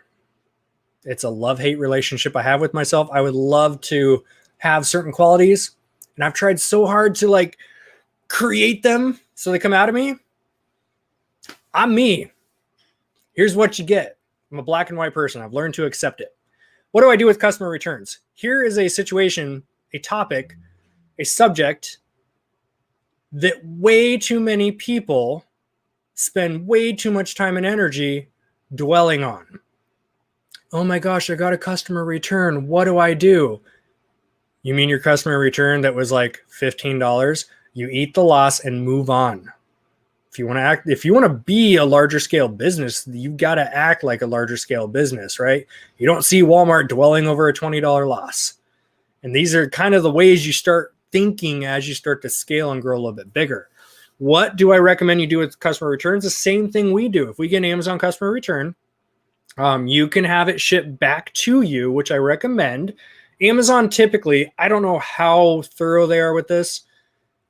It's a love-hate relationship I have with myself. I would love to have certain qualities, and I've tried so hard to create them so they come out of me. I'm me. Here's what you get. I'm a black and white person. I've learned to accept it. What do I do with customer returns? Here is a situation, a topic, a subject that way too many people spend way too much time and energy dwelling on. Oh my gosh, I got a customer return. What do I do? You mean your customer return that was like $15? You eat the loss and move on. If you want to be a larger scale business, you've got to act like a larger scale business, right? You don't see Walmart dwelling over a $20 loss. And these are kind of the ways you start thinking as you start to scale and grow a little bit bigger. What do I recommend you do with customer returns? The same thing we do. If we get an Amazon customer return, you can have it shipped back to you, which I recommend. Amazon typically, I don't know how thorough they are with this.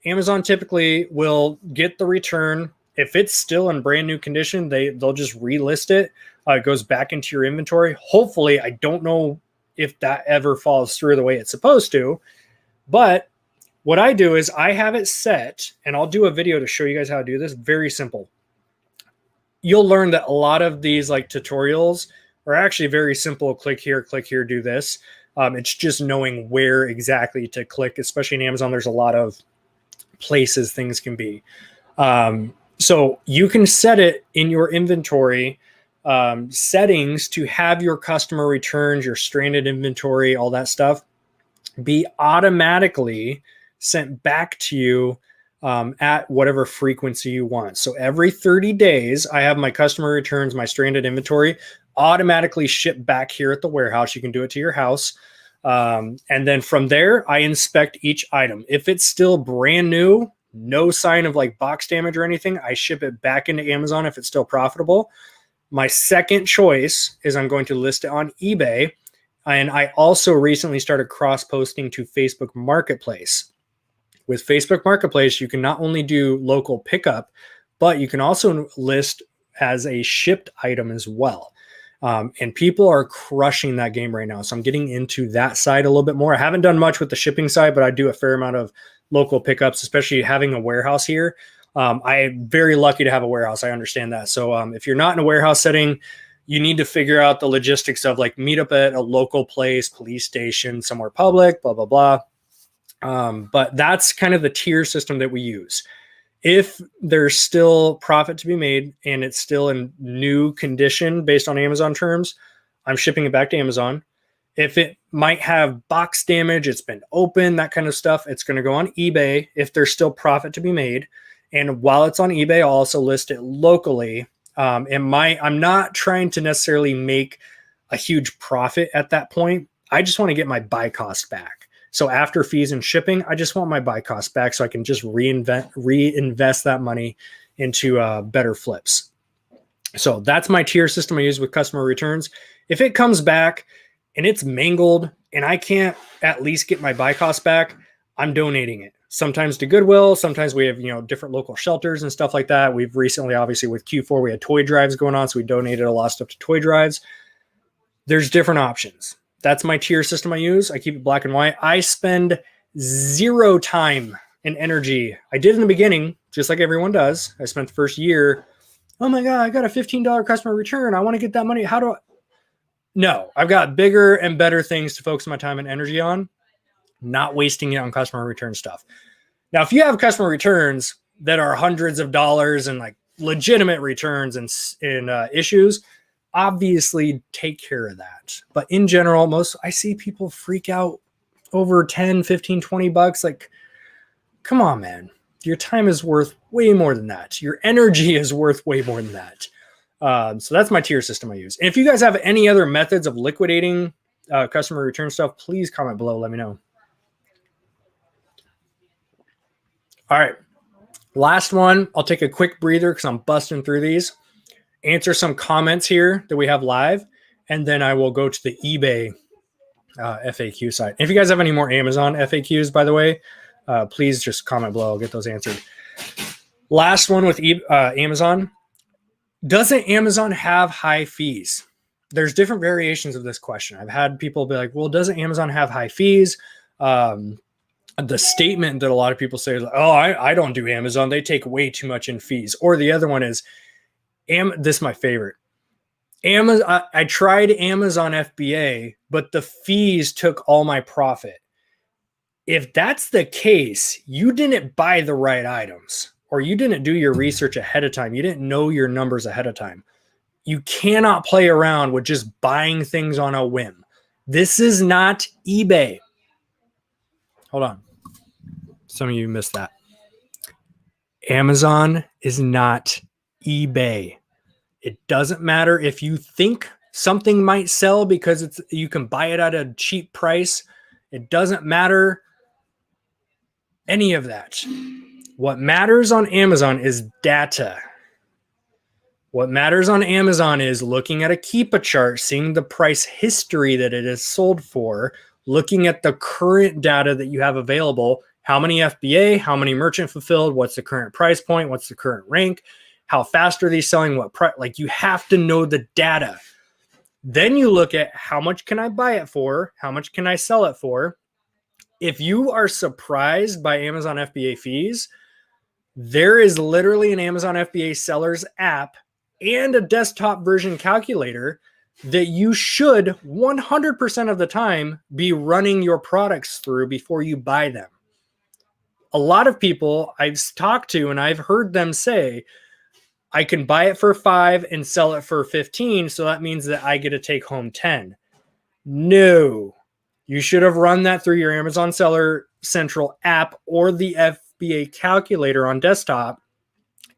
Amazon typically will get the return. If it's still in brand new condition, they'll just relist it. It goes back into your inventory. Hopefully, I don't know if that ever falls through the way it's supposed to, but what I do is I have it set, and I'll do a video to show you guys how to do this. Very simple. You'll learn that a lot of these like tutorials are actually very simple. Click here, do this. It's just knowing where exactly to click, especially in Amazon. There's a lot of places things can be. So you can set it in your inventory settings to have your customer returns, your stranded inventory, all that stuff be automatically sent back to you at whatever frequency you want. So every 30 days, I have my customer returns, my stranded inventory automatically shipped back here at the warehouse. You can do it to your house. And then from there, I inspect each item. If it's still brand new, no sign of like box damage or anything, I ship it back into Amazon if it's still profitable. My second choice is I'm going to list it on eBay. And I also recently started cross-posting to Facebook Marketplace. With Facebook Marketplace, you can not only do local pickup, but you can also list as a shipped item as well. And people are crushing that game right now. So I'm getting into that side a little bit more. I haven't done much with the shipping side, but I do a fair amount of local pickups, especially having a warehouse here. I'm very lucky to have a warehouse. I understand that. So if you're not in a warehouse setting, you need to figure out the logistics of like meet up at a local place, police station, somewhere public, blah, blah, blah. But that's kind of the tier system that we use. If there's still profit to be made and it's still in new condition based on Amazon terms, I'm shipping it back to Amazon. If it might have box damage, it's been open, that kind of stuff, it's going to go on eBay if there's still profit to be made. And while it's on eBay, I'll also list it locally. I'm not trying to necessarily make a huge profit at that point. I just want to get my buy cost back. So after fees and shipping, I just want my buy cost back so I can just reinvest that money into better flips. So that's my tier system I use with customer returns. If it comes back and it's mangled and I can't at least get my buy cost back, I'm donating it. Sometimes to Goodwill. Sometimes we have, different local shelters and stuff like that. We've recently, obviously with Q4, we had toy drives going on. So we donated a lot of stuff to toy drives. There's different options. That's my tier system I use. I keep it black and white. I spend zero time and energy. I did in the beginning, just like everyone does. I spent the first year. Oh my God, I got a $15 customer return. I want to get that money. How do I? No, I've got bigger and better things to focus my time and energy on, not wasting it on customer return stuff. Now, if you have customer returns that are hundreds of dollars and like legitimate returns and issues, obviously take care of that. But in general, I see people freak out over 10, 15, 20 bucks. Like, come on, man. Your time is worth way more than that. Your energy is worth way more than that. So that's my tier system I use. And if you guys have any other methods of liquidating customer return stuff, please comment below. Let me know. All right. Last one. I'll take a quick breather because I'm busting through these. Answer some comments here that we have live, and then I will go to the eBay FAQ side. If you guys have any more Amazon FAQs, by the way, please just comment below. I'll get those answered. Last one with Amazon. Doesn't Amazon have high fees? There's different variations of this question. I've had people be like, well, doesn't Amazon have high fees? The statement that a lot of people say is, oh, I don't do Amazon. They take way too much in fees. Or the other one is, this is my favorite. Amazon. I tried Amazon FBA, but the fees took all my profit. If that's the case, you didn't buy the right items, or you didn't do your research ahead of time. You didn't know your numbers ahead of time. You cannot play around with just buying things on a whim. This is not eBay. Hold on. Some of you missed that. Amazon is not eBay. It doesn't matter if you think something might sell because you can buy it at a cheap price. It doesn't matter any of that. What matters on Amazon is data. What matters on Amazon is looking at a Keepa chart, seeing the price history that it is sold for, looking at the current data that you have available. How many FBA, how many merchant fulfilled, what's the current price point, what's the current rank, how fast are they selling, what price, like you have to know the data. Then you look at how much can I buy it for, how much can I sell it for. If you are surprised by Amazon FBA fees, there is literally an Amazon FBA sellers app and a desktop version calculator that you should 100% of the time be running your products through before you buy them. A lot of people I've talked to and I've heard them say, I can buy it for 5 and sell it for 15. So that means that I get to take home 10. No, you should have run that through your Amazon Seller Central app or the FBA calculator on desktop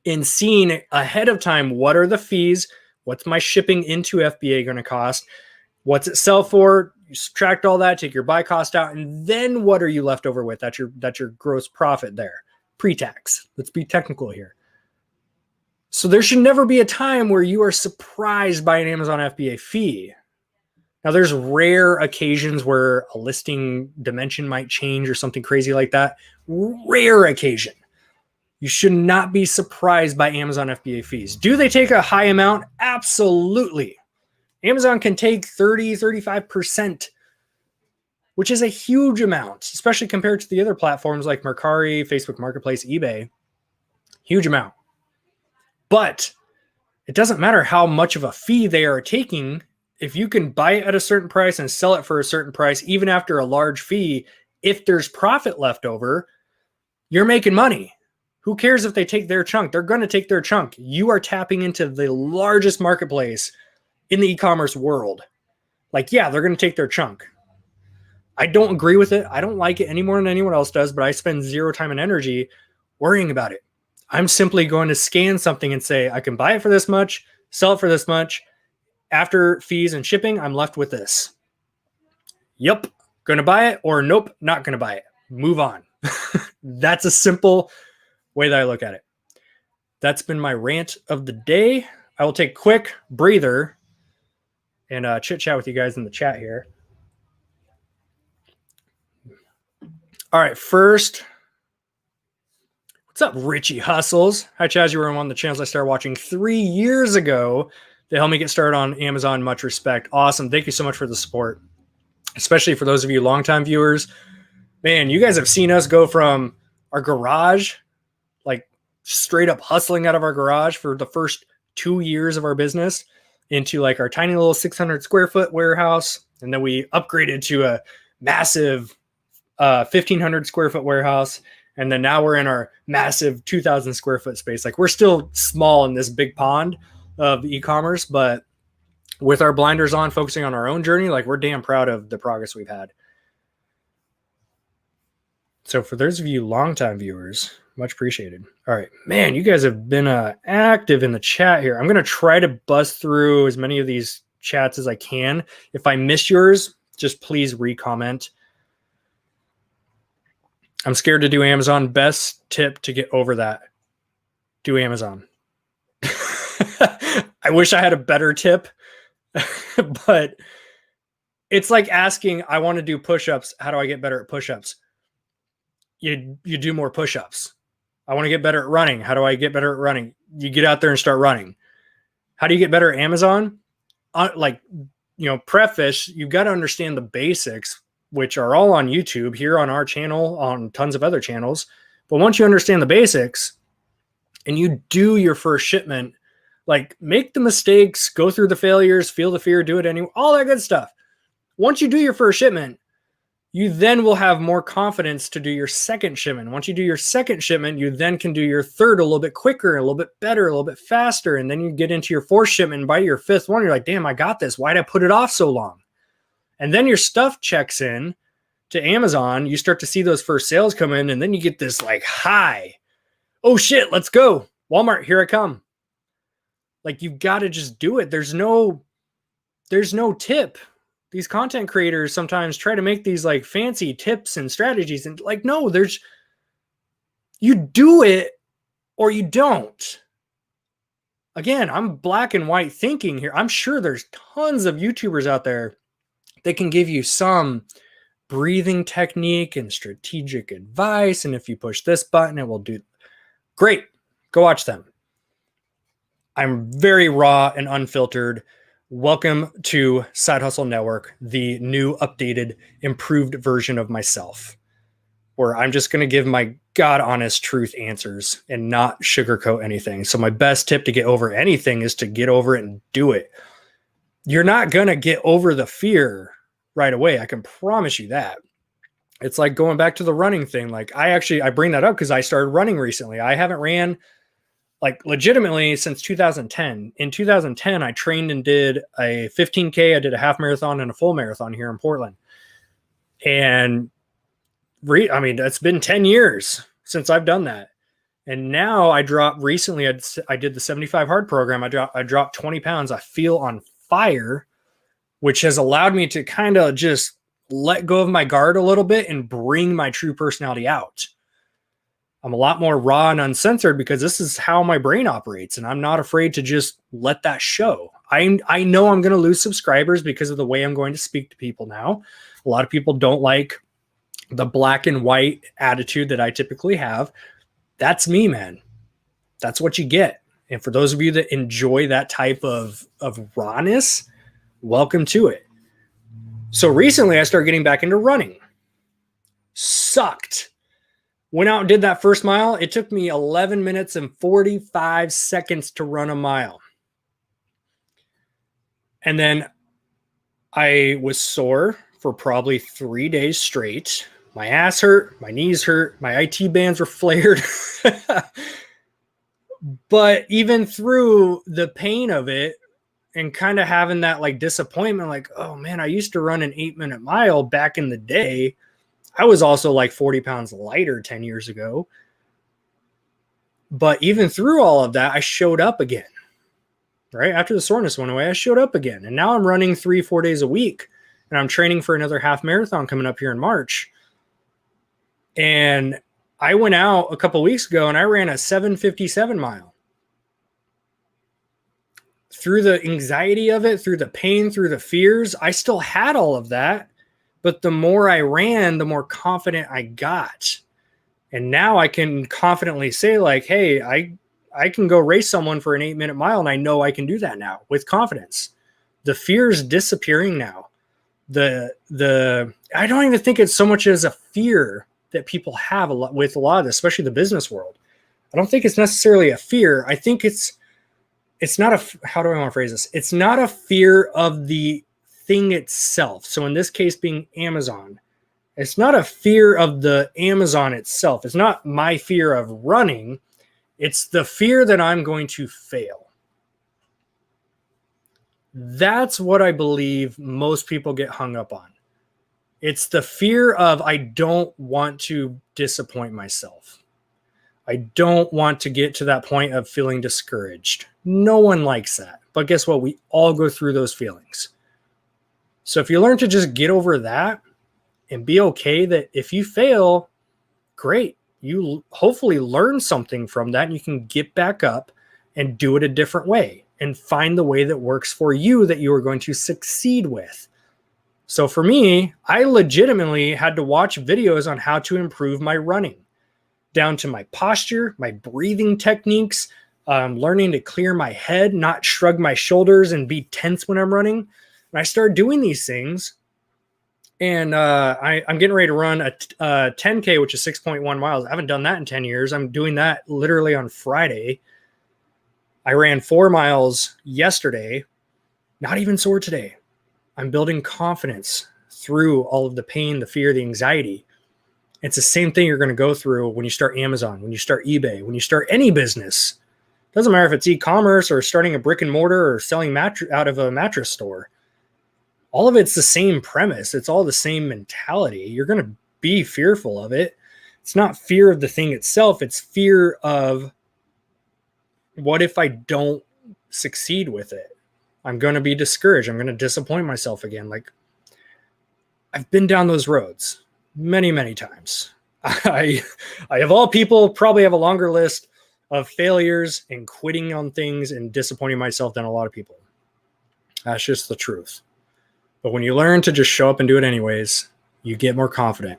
and seen ahead of time, what are the fees? What's my shipping into FBA going to cost? What's it sell for? You subtract all that, take your buy cost out, and then what are you left over with? That's your gross profit there, pre-tax. Let's be technical here. So there should never be a time where you are surprised by an Amazon FBA fee. Now, there's rare occasions where a listing dimension might change or something crazy like that. Rare occasion. You should not be surprised by Amazon FBA fees. Do they take a high amount? Absolutely. Amazon can take 30, 35%, which is a huge amount, especially compared to the other platforms like Mercari, Facebook Marketplace, eBay. Huge amount. But it doesn't matter how much of a fee they are taking. If you can buy it at a certain price and sell it for a certain price, even after a large fee, if there's profit left over, you're making money. Who cares if they take their chunk? They're going to take their chunk. You are tapping into the largest marketplace in the e-commerce world. Like, yeah, they're going to take their chunk. I don't agree with it. I don't like it any more than anyone else does, but I spend zero time and energy worrying about it. I'm simply going to scan something and say, I can buy it for this much, sell it for this much. After fees and shipping, I'm left with this. Yep, going to buy it, or nope, not going to buy it. Move on. That's a simple way that I look at it. That's been my rant of the day. I will take a quick breather and chit chat with you guys in the chat here. All right, first, what's up, Richie Hustles? Hi, Chaz. You were on one of the channels I started watching 3 years ago. They helped me get started on Amazon. Much respect. Awesome. Thank you so much for the support, especially for those of you longtime viewers. Man, you guys have seen us go from our garage, like straight up hustling out of our garage for the first 2 years of our business, into like our tiny little 600 square foot warehouse. And then we upgraded to a massive 1,500 square foot warehouse. And then now we're in our massive 2,000 square foot space. Like, we're still small in this big pond of e-commerce, but with our blinders on, focusing on our own journey, like, we're damn proud of the progress we've had. So for those of you longtime viewers, much appreciated. All right, man, you guys have been active in the chat here. I'm going to try to bust through as many of these chats as I can. If I miss yours, just please re-comment. I'm scared to do Amazon. Best tip to get over that: do Amazon. I wish I had a better tip, but it's like asking, I want to do push-ups. How do I get better at push-ups? You do more push-ups. I want to get better at running. How do I get better at running? You get out there and start running. How do you get better at Amazon? Preface, you've got to understand the basics, which are all on YouTube, here on our channel, on tons of other channels. But once you understand the basics and you do your first shipment, like, make the mistakes, go through the failures, feel the fear, do it anyway, all that good stuff. Once you do your first shipment, you then will have more confidence to do your second shipment. Once you do your second shipment, you then can do your third a little bit quicker, a little bit better, a little bit faster. And then you get into your fourth shipment, and by your fifth one, you're like, damn, I got this. Why did I put it off so long? And then your stuff checks in to Amazon. You start to see those first sales come in, and then you get this like high. Oh shit, let's go. Walmart, here I come. Like, you've got to just do it. There's no tip. These content creators sometimes try to make these like fancy tips and strategies, and like, no, you do it or you don't. Again, I'm black and white thinking here. I'm sure there's tons of YouTubers out there that can give you some breathing technique and strategic advice. And if you push this button, it will do great. Go watch them. I'm very raw and unfiltered. Welcome to Side Hustle Network, the new, updated, improved version of myself, where I'm just going to give my God honest truth answers and not sugarcoat anything. So my best tip to get over anything is to get over it and do it. You're not going to get over the fear right away. I can promise you that. It's like going back to the running thing. Like I bring that up because I started running recently. I haven't ran like legitimately since 2010. In 2010, I trained and did a 15K. I did a half marathon and a full marathon here in Portland. And it's been 10 years since I've done that. And now I dropped recently, I did the 75 hard program. I dropped 20 pounds. I feel on fire, which has allowed me to kind of just let go of my guard a little bit and bring my true personality out. I'm a lot more raw and uncensored because this is how my brain operates. And I'm not afraid to just let that show. I know I'm going to lose subscribers because of the way I'm going to speak to people now. A lot of people don't like the black and white attitude that I typically have. That's me, man. That's what you get. And for those of you that enjoy that type of rawness, welcome to it. So recently I started getting back into running. Sucked. Went out and did that first mile. It took me 11 minutes and 45 seconds to run a mile. And then I was sore for probably 3 days straight. My ass hurt, my knees hurt, my IT bands were flared. But even through the pain of it and kind of having that like disappointment, like, oh man, I used to run an 8-minute mile back in the day. I was also like 40 pounds lighter 10 years ago. But even through all of that, I showed up again, right? After the soreness went away, I showed up again. And now I'm running 3-4 days a week and I'm training for another half marathon coming up here in March. And I went out a couple weeks ago and I ran a 7:57 mile. Through the anxiety of it, through the pain, through the fears, I still had all of that. But the more I ran, the more confident I got. And now I can confidently say like, hey, I can go race someone for an 8-minute mile. And I know I can do that now with confidence. The fear is disappearing now. I don't even think it's so much as a fear that people have with a lot of this, especially the business world. I don't think it's necessarily a fear. I think it's not how do I want to phrase this? It's not a fear of the thing itself. So in this case being Amazon, it's not a fear of the Amazon itself. It's not my fear of running. It's the fear that I'm going to fail. That's what I believe most people get hung up on. It's the fear of I don't want to disappoint myself. I don't want to get to that point of feeling discouraged. No one likes that. But guess what? We all go through those feelings. So if you learn to just get over that and be okay that if you fail, great. You hopefully learn something from that and you can get back up and do it a different way and find the way that works for you that you are going to succeed with. So for me, I legitimately had to watch videos on how to improve my running, down to my posture, my breathing techniques, learning to clear my head, not shrug my shoulders and be tense when I'm running. And I started doing these things. And I'm getting ready to run a 10K, which is 6.1 miles. I haven't done that in 10 years. I'm doing that literally on Friday. I ran 4 miles yesterday, not even sore today. I'm building confidence through all of the pain, the fear, the anxiety. It's the same thing you're going to go through when you start Amazon, when you start eBay, when you start any business. Doesn't matter if it's e-commerce or starting a brick and mortar or selling out of a mattress store. All of it's the same premise. It's all the same mentality. You're going to be fearful of it. It's not fear of the thing itself. It's fear of what if I don't succeed with it? I'm going to be discouraged. I'm going to disappoint myself again. Like I've been down those roads many, many times. I of all people probably have a longer list of failures and quitting on things and disappointing myself than a lot of people. That's just the truth. But when you learn to just show up and do it anyways, You get more confident.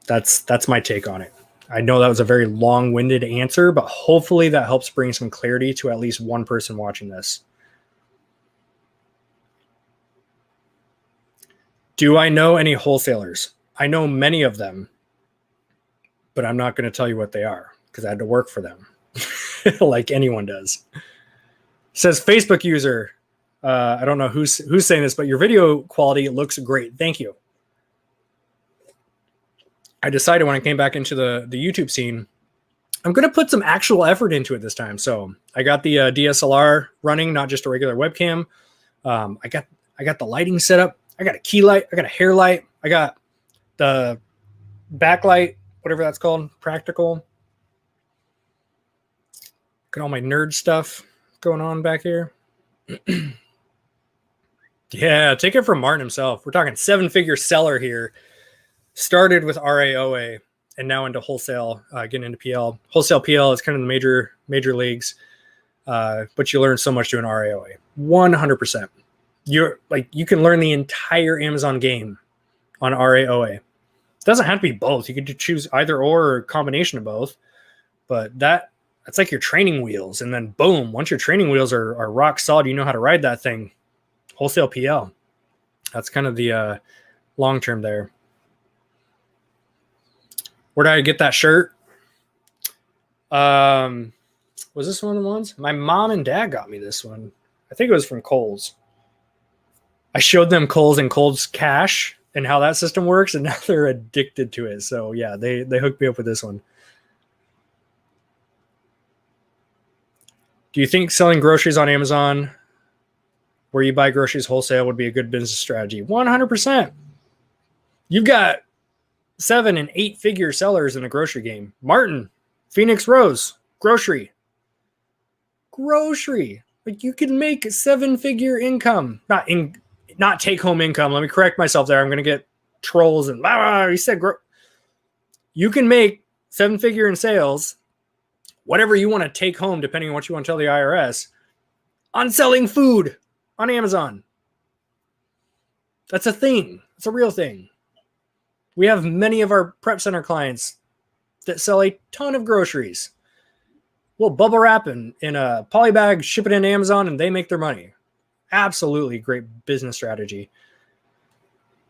That's my take on it. I know that was a very long-winded answer, but hopefully that helps bring some clarity to at least one person watching this. Do I know any wholesalers? I know many of them, but I'm not going to tell you what they are because I had to work for them like anyone does. Says Facebook user. I don't know who's saying this, but your video quality looks great. Thank you. I decided when I came back into the YouTube scene, I'm going to put some actual effort into it this time. So I got the DSLR running, not just a regular webcam. I got the lighting set up. I got a key light. I got a hair light. I got the backlight, whatever that's called, practical. Got all my nerd stuff going on back here. Yeah, take it from Martin himself. We're talking 7-figure seller here. Started with RAOA and now into wholesale, getting into PL. Wholesale PL is kind of the major leagues, but you learn so much doing RAOA. 100%. You can learn the entire Amazon game on RAOA. It doesn't have to be both. You could choose either or a combination of both, but that's like your training wheels. And then boom, once your training wheels are rock solid, you know how to ride that thing. Wholesale PL. That's kind of the long term there. Where did I get that shirt? Was this one of the ones? My mom and dad got me this one. I think it was from Kohl's. I showed them Kohl's and Kohl's Cash and how that system works, and now they're addicted to it. So yeah, they hooked me up with this one. Do you think selling groceries on Amazon, where you buy groceries wholesale, would be a good business strategy? 100%. You've got 7- and 8-figure sellers in a grocery game. Martin, Phoenix Rose, grocery. Like you can make 7-figure income, not take home income. Let me correct myself there. I'm going to get trolls and he said you can make 7-figure in sales, whatever you want to take home, depending on what you want to tell the IRS, on selling food on Amazon. That's a thing. It's a real thing. We have many of our prep center clients that sell a ton of groceries. We'll bubble wrap in a poly bag, ship it into Amazon, and they make their money. Absolutely great business strategy.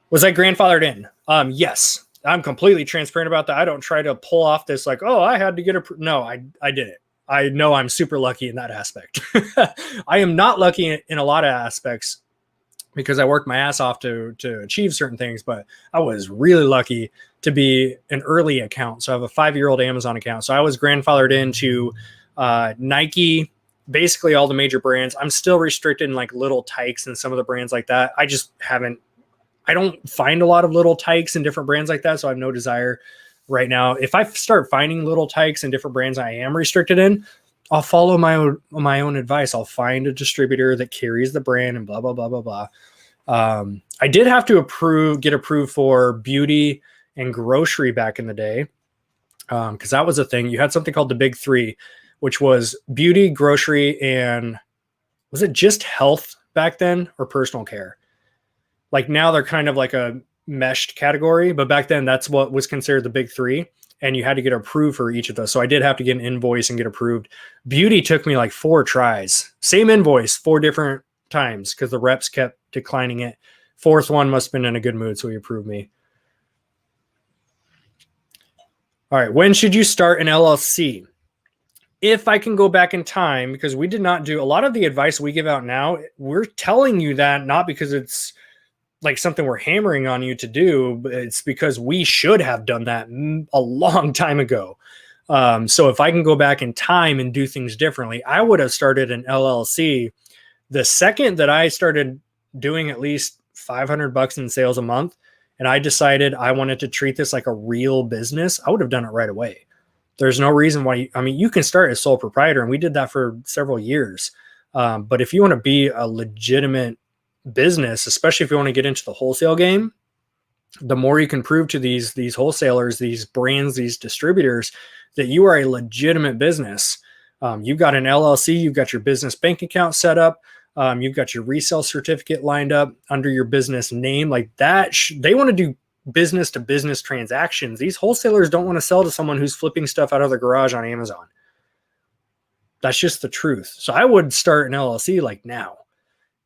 Was I grandfathered in? Yes. I'm completely transparent about that. I don't try to pull off this like, oh, I had to get no, I did it. I know I'm super lucky in that aspect. I am not lucky in a lot of aspects because I worked my ass off to achieve certain things, but I was really lucky to be an early account. So I have a 5-year-old Amazon account. So I was grandfathered into Nike, basically all the major brands. I'm still restricted in like Little Tykes and some of the brands like that. I don't find a lot of Little Tykes and different brands like that. So I have no desire right now. If I start finding Little Tykes and different brands I am restricted in, I'll follow my own advice. I'll find a distributor that carries the brand and blah, blah, blah, blah, blah. I did have to get approved for beauty and grocery back in the day. Cause that was a thing. You had something called the Big Three, which was beauty, grocery, and was it just health back then or personal care? Like now they're kind of like a meshed category, but back then that's what was considered the Big Three. And you had to get approved for each of those. So I did have to get an invoice and get approved. Beauty took me like 4 tries. Same invoice, 4 different times because the reps kept declining it. 4th one must have been in a good mood, so he approved me. All right, when should you start an LLC? If I can go back in time, because we did not do a lot of the advice we give out now, we're telling you that not because it's like something we're hammering on you to do, but it's because we should have done that a long time ago. So if I can go back in time and do things differently, I would have started an LLC the second that I started doing at least $500 in sales a month. And I decided I wanted to treat this like a real business. I would have done it right away. There's no reason why. You can start as sole proprietor, and we did that for several years. But if you want to be a legitimate business, especially if you want to get into the wholesale game, the more you can prove to these wholesalers, these brands, these distributors that you are a legitimate business. You've got an LLC, you've got your business bank account set up. You've got your resale certificate lined up under your business name like that. They want to do business to business transactions. These wholesalers don't want to sell to someone who's flipping stuff out of their garage on Amazon. That's just the truth. So I would start an LLC like now.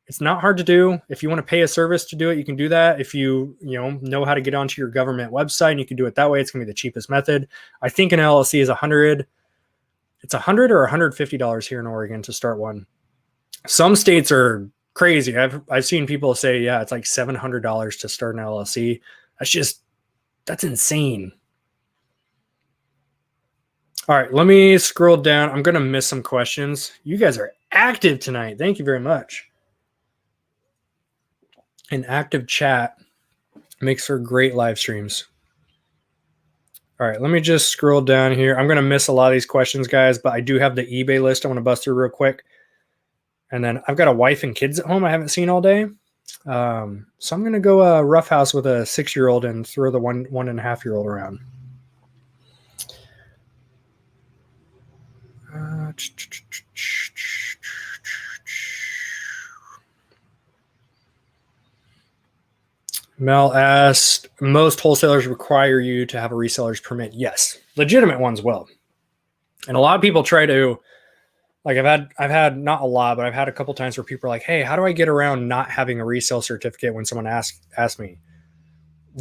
It's not hard to do. If you want to pay a service to do it, you can do that. If you know how to get onto your government website and you can do it that way, it's going to be the cheapest method. I think an LLC is $100. It's $100 or $150 here in Oregon to start one. Some states are crazy. I've seen people say, yeah, it's like $700 to start an LLC. That's insane. All right, let me scroll down. I'm going to miss some questions. You guys are active tonight. Thank you very much. An active chat makes for great live streams. All right, let me just scroll down here. I'm going to miss a lot of these questions, guys, but I do have the eBay list I want to bust through real quick. And then I've got a wife and kids at home I haven't seen all day. So I'm going to go roughhouse with a 6-year-old and throw the 1.5-year-old around. Mel asked, most wholesalers require you to have a reseller's permit. Yes, legitimate ones will. And a lot of people try to, like I've had not a lot, but I've had a couple times where people are like, hey, how do I get around not having a resale certificate when someone asks me?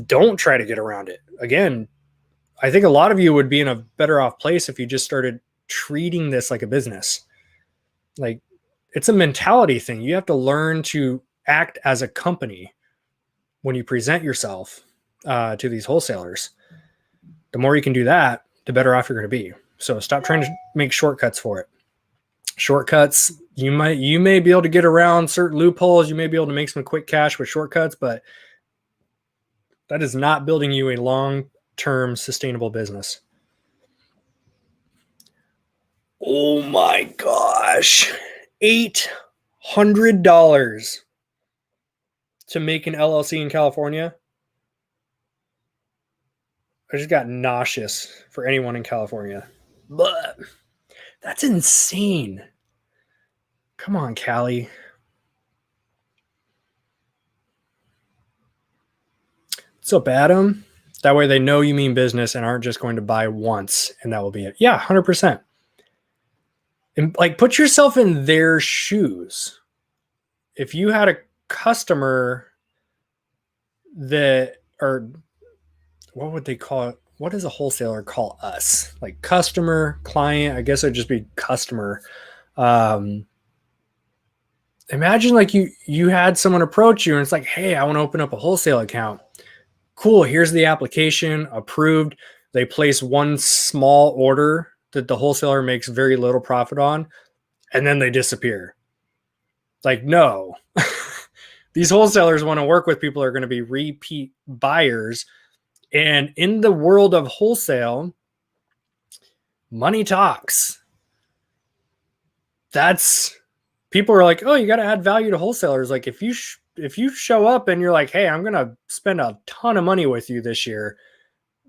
Don't try to get around it. Again, I think a lot of you would be in a better off place if you just started treating this like a business. Like, it's a mentality thing. You have to learn to act as a company when you present yourself to these wholesalers. The more you can do that, the better off you're going to be. So stop trying to make shortcuts for it. Shortcuts, you may be able to get around certain loopholes. You may be able to make some quick cash with shortcuts, but that is not building you a long-term sustainable business. Oh my gosh. $800 to make an LLC in California. I just got nauseous for anyone in California. But that's insane. Come on, Cali. What's up, Adam? That way they know you mean business and aren't just going to buy once and that will be it. Yeah, 100%. And like, put yourself in their shoes. If you had a customer that, or what would they call it? What does a wholesaler call us? Like customer, client, I guess it'd just be customer. Imagine like you had someone approach you and it's like, hey, I want to open up a wholesale account. Cool. Here's the application, approved. They place one small order that the wholesaler makes very little profit on, and then they disappear. Like, no. These wholesalers want to work with people who are going to be repeat buyers. And in the world of wholesale, money talks. People are like, oh, you got to add value to wholesalers. Like if you show up and you're like, hey, I'm going to spend a ton of money with you this year,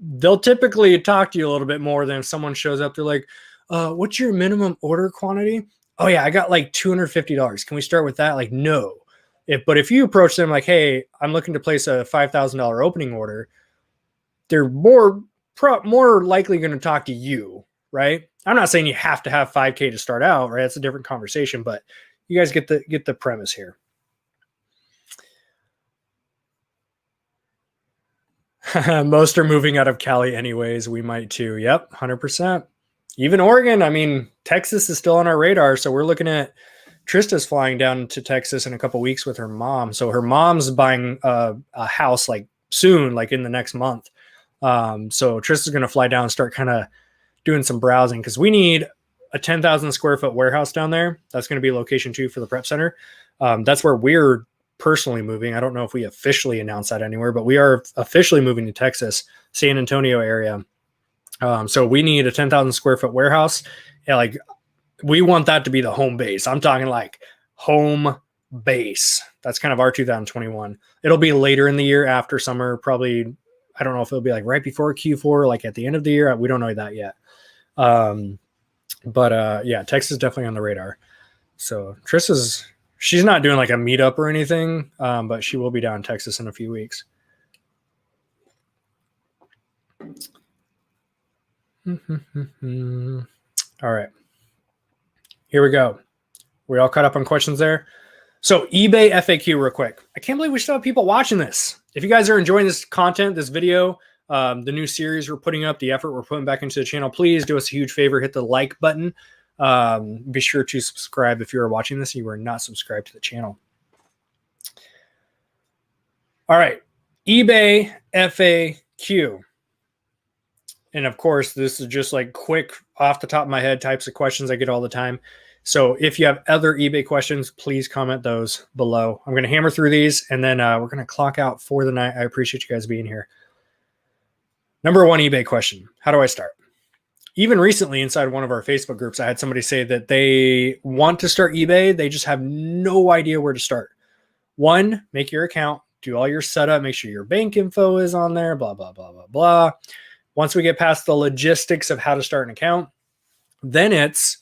they'll typically talk to you a little bit more than if someone shows up. They're like, what's your minimum order quantity? Oh yeah, I got like $250. Can we start with that? Like, no. But if you approach them like, hey, I'm looking to place a $5,000 opening order, they're more likely going to talk to you, right? I'm not saying you have to have 5K to start out, right? That's a different conversation, but you guys get the premise here. Most are moving out of Cali anyways. We might too. Yep, 100%. Even Oregon. I mean, Texas is still on our radar. So we're looking at Trista's flying down to Texas in a couple weeks with her mom. So her mom's buying a house like soon, like in the next month. So Trista's going to fly down and start kind of doing some browsing because we need a 10,000 square foot warehouse down there. That's going to be location 2 for the prep center. That's where we're personally moving. I don't know if we officially announced that anywhere, but we are officially moving to Texas, San Antonio area. So we need a 10,000 square foot warehouse. And like, we want that to be the home base. I'm talking like home base. That's kind of our 2021. It'll be later in the year after summer, probably. I don't know if it'll be like right before Q4, like at the end of the year. We don't know that yet. But yeah, Texas is definitely on the radar. So Trista's She's not doing like a meetup or anything, but she will be down in Texas in a few weeks. All right. Here we go. We all caught up on questions there. So eBay FAQ real quick. I can't believe we still have people watching this. If you guys are enjoying this content, this video, the new series we're putting up, the effort we're putting back into the channel, please do us a huge favor. Hit the like button. Be sure to subscribe if you are watching this and you are not subscribed to the channel. All right. eBay FAQ. And of course, this is just like quick off the top of my head types of questions I get all the time. So if you have other eBay questions, please comment those below. I'm going to hammer through these and then we're going to clock out for the night. I appreciate you guys being here. Number one eBay question. How do I start? Even recently inside one of our Facebook groups, I had somebody say that they want to start eBay. They just have no idea where to start. One, make your account, do all your setup, make sure your bank info is on there, blah, blah, blah, blah, blah. Once we get past the logistics of how to start an account, then it's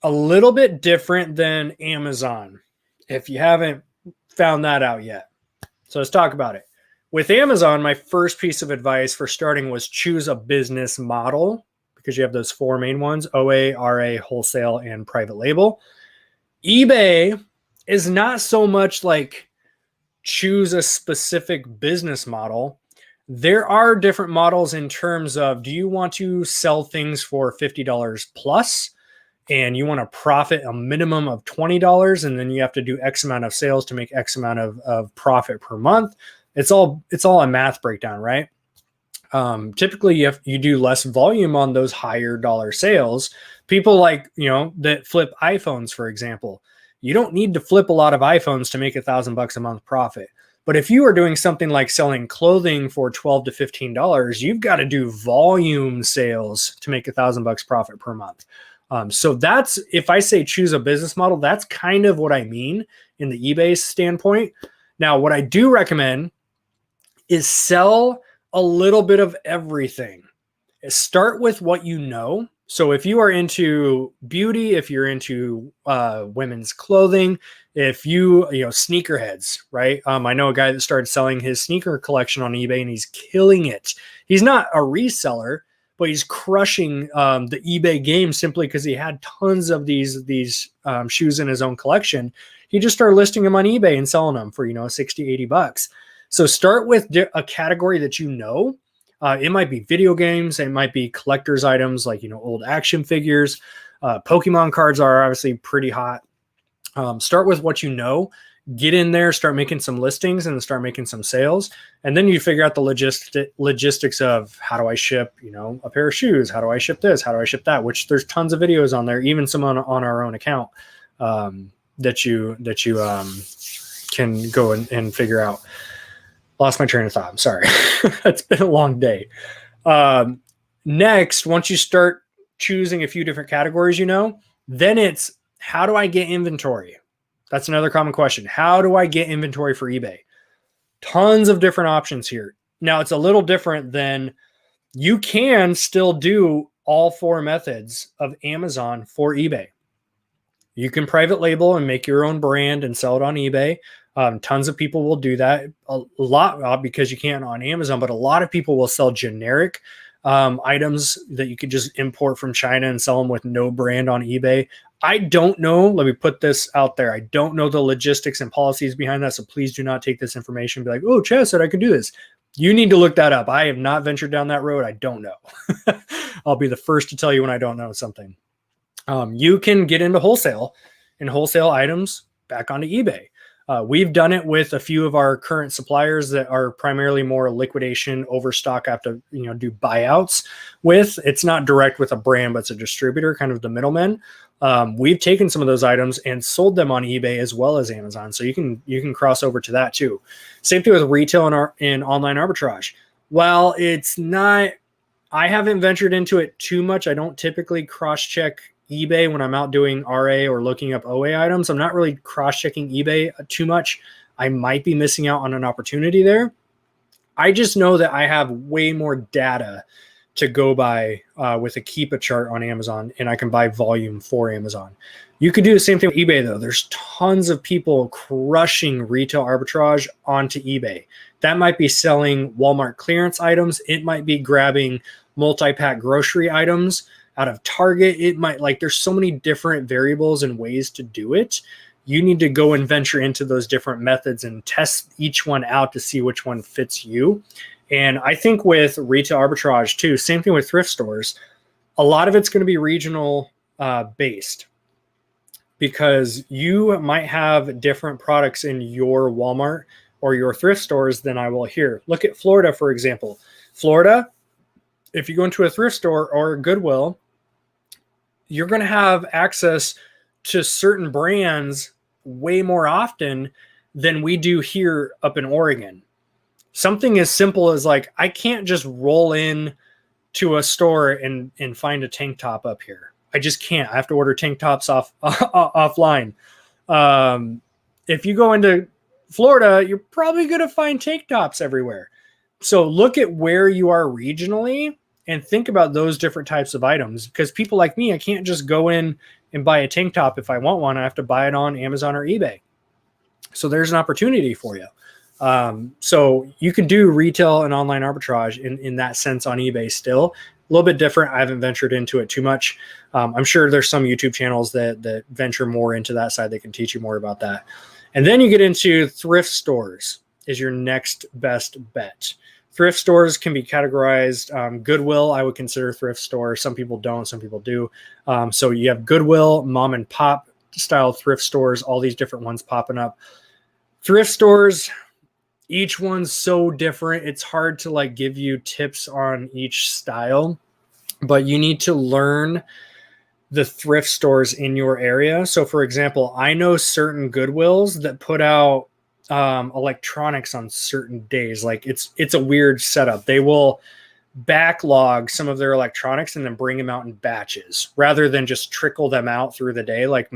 a little bit different than Amazon, if you haven't found that out yet. So let's talk about it. With Amazon, my first piece of advice for starting was choose a business model because you have those four main ones: OA, RA, wholesale, and private label. eBay is not so much like choose a specific business model. There are different models in terms of, do you want to sell things for $50 plus and you want to profit a minimum of $20 and then you have to do X amount of sales to make X amount of profit per month? It's all a math breakdown, right? Typically, if you do less volume on those higher dollar sales, people like, that flip iPhones, for example, you don't need to flip a lot of iPhones to make $1,000 a month profit. But if you are doing something like selling clothing for $12 to $15, you've got to do volume sales to make $1,000 profit per month. So that's, if I say choose a business model, that's kind of what I mean in the eBay standpoint. Now, what I do recommend is sell a little bit of everything. Start with what you know. So if you are into beauty, if you're into women's clothing, if you sneakerheads, right? I know a guy that started selling his sneaker collection on eBay and he's killing it. He's not a reseller, but he's crushing the eBay game simply because he had tons of these shoes in his own collection. He just started listing them on eBay and selling them for, $60, $80. So start with a category that you know. It might be video games. It might be collector's items like, old action figures. Pokemon cards are obviously pretty hot. Start with what you know. Get in there, start making some listings and start making some sales. And then you figure out the logistics of how do I ship, a pair of shoes? How do I ship this? How do I ship that? Which there's tons of videos on there, even some on our own account that you can go and figure out. Lost my train of thought. I'm sorry. It's been a long day. Next, once you start choosing a few different categories, then it's how do I get inventory? That's another common question. How do I get inventory for eBay? Tons of different options here. Now, it's a little different than you can still do all four methods of Amazon for eBay. You can private label and make your own brand and sell it on eBay. Tons of people will do that a lot because you can't on Amazon, but a lot of people will sell generic items that you could just import from China and sell them with no brand on eBay. I don't know. Let me put this out there. I don't know the logistics and policies behind that. So please do not take this information and be like, oh, Chad said I could do this. You need to look that up. I have not ventured down that road. I don't know. I'll be the first to tell you when I don't know something. You can get into wholesale and wholesale items back onto eBay. We've done it with a few of our current suppliers that are primarily more liquidation, overstock, have to do buyouts with. It's not direct with a brand, but it's a distributor, kind of the middleman. We've taken some of those items and sold them on eBay as well as Amazon. So you can cross over to that too. Same thing with retail and online arbitrage. While it's not, I haven't ventured into it too much. I don't typically cross-check eBay when I'm out doing RA or looking up OA items. I'm not really cross-checking eBay too much. I might be missing out on an opportunity there. I just know that I have way more data to go by with a Keepa chart on Amazon, and I can buy volume for Amazon. You could do the same thing with eBay though. There's tons of people crushing retail arbitrage onto eBay. That might be selling Walmart clearance items. It might be grabbing multi-pack grocery items out of Target. It might, like, there's so many different variables and ways to do it. You need to go and venture into those different methods and test each one out to see which one fits you. And I think with retail arbitrage too, same thing with thrift stores, a lot of it's going to be regional based, because you might have different products in your Walmart or your thrift stores than I will here. Look at Florida, for example. Florida, if you go into a thrift store or a Goodwill, you're going to have access to certain brands way more often than we do here up in Oregon. Something as simple as, like, I can't just roll in to a store and find a tank top up here. I just can't. I have to order tank tops offline. If you go into Florida, you're probably going to find tank tops everywhere. So look at where you are regionally and think about those different types of items, because people like me, I can't just go in and buy a tank top if I want one. I have to buy it on Amazon or eBay. So there's an opportunity for you. So you can do retail and online arbitrage in that sense on eBay still. A little bit different. I haven't ventured into it too much. I'm sure there's some YouTube channels that venture more into that side. They can teach you more about that. And then you get into thrift stores is your next best bet. Thrift stores can be categorized. Goodwill, I would consider thrift store. Some people don't, some people do. So you have Goodwill, mom and pop style thrift stores, all these different ones popping up. Thrift stores, each one's so different. It's hard to, like, give you tips on each style, but you need to learn the thrift stores in your area. So for example, I know certain Goodwills that put out electronics on certain days. Like, it's a weird setup. They will backlog some of their electronics and then bring them out in batches rather than just trickle them out through the day like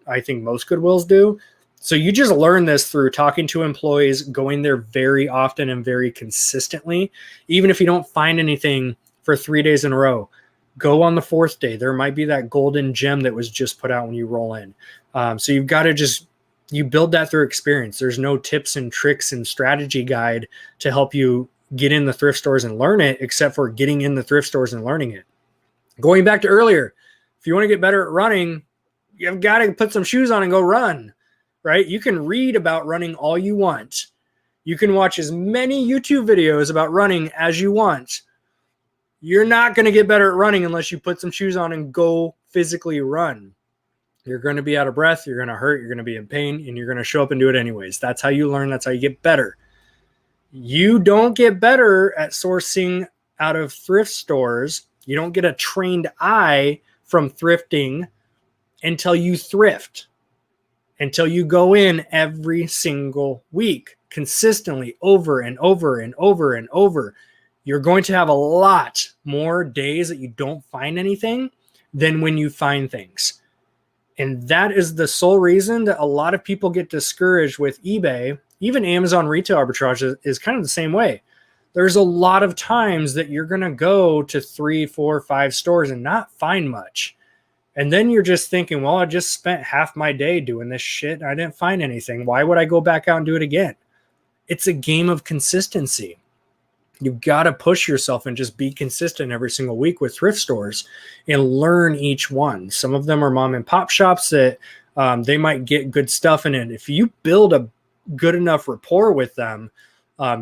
I think most Goodwills do. So you just learn this through talking to employees, going there very often and very consistently. Even if you don't find anything for 3 days in a row, go on the fourth day. There might be that golden gem that was just put out when you roll in. So you've got to you build that through experience. There's no tips and tricks and strategy guide to help you get in the thrift stores and learn it, except for getting in the thrift stores and learning it. Going back to earlier, if you want to get better at running, you've got to put some shoes on and go run. Right? You can read about running all you want. You can watch as many YouTube videos about running as you want. You're not going to get better at running unless you put some shoes on and go physically run. You're going to be out of breath. You're going to hurt. You're going to be in pain, and you're going to show up and do it anyways. That's how you learn. That's how you get better. You don't get better at sourcing out of thrift stores. You don't get a trained eye from thrifting until you thrift. Until you go in every single week, consistently, over and over and over and over. You're going to have a lot more days that you don't find anything than when you find things. And that is the sole reason that a lot of people get discouraged with eBay. Even Amazon retail arbitrage is kind of the same way. There's a lot of times that you're going to go to 3, 4, 5 stores and not find much. And then you're just thinking, well, I just spent half my day doing this shit. I didn't find anything. Why would I go back out and do it again? It's a game of consistency. You've got to push yourself and just be consistent every single week with thrift stores and learn each one. Some of them are mom and pop shops that they might get good stuff in it. If you build a good enough rapport with them,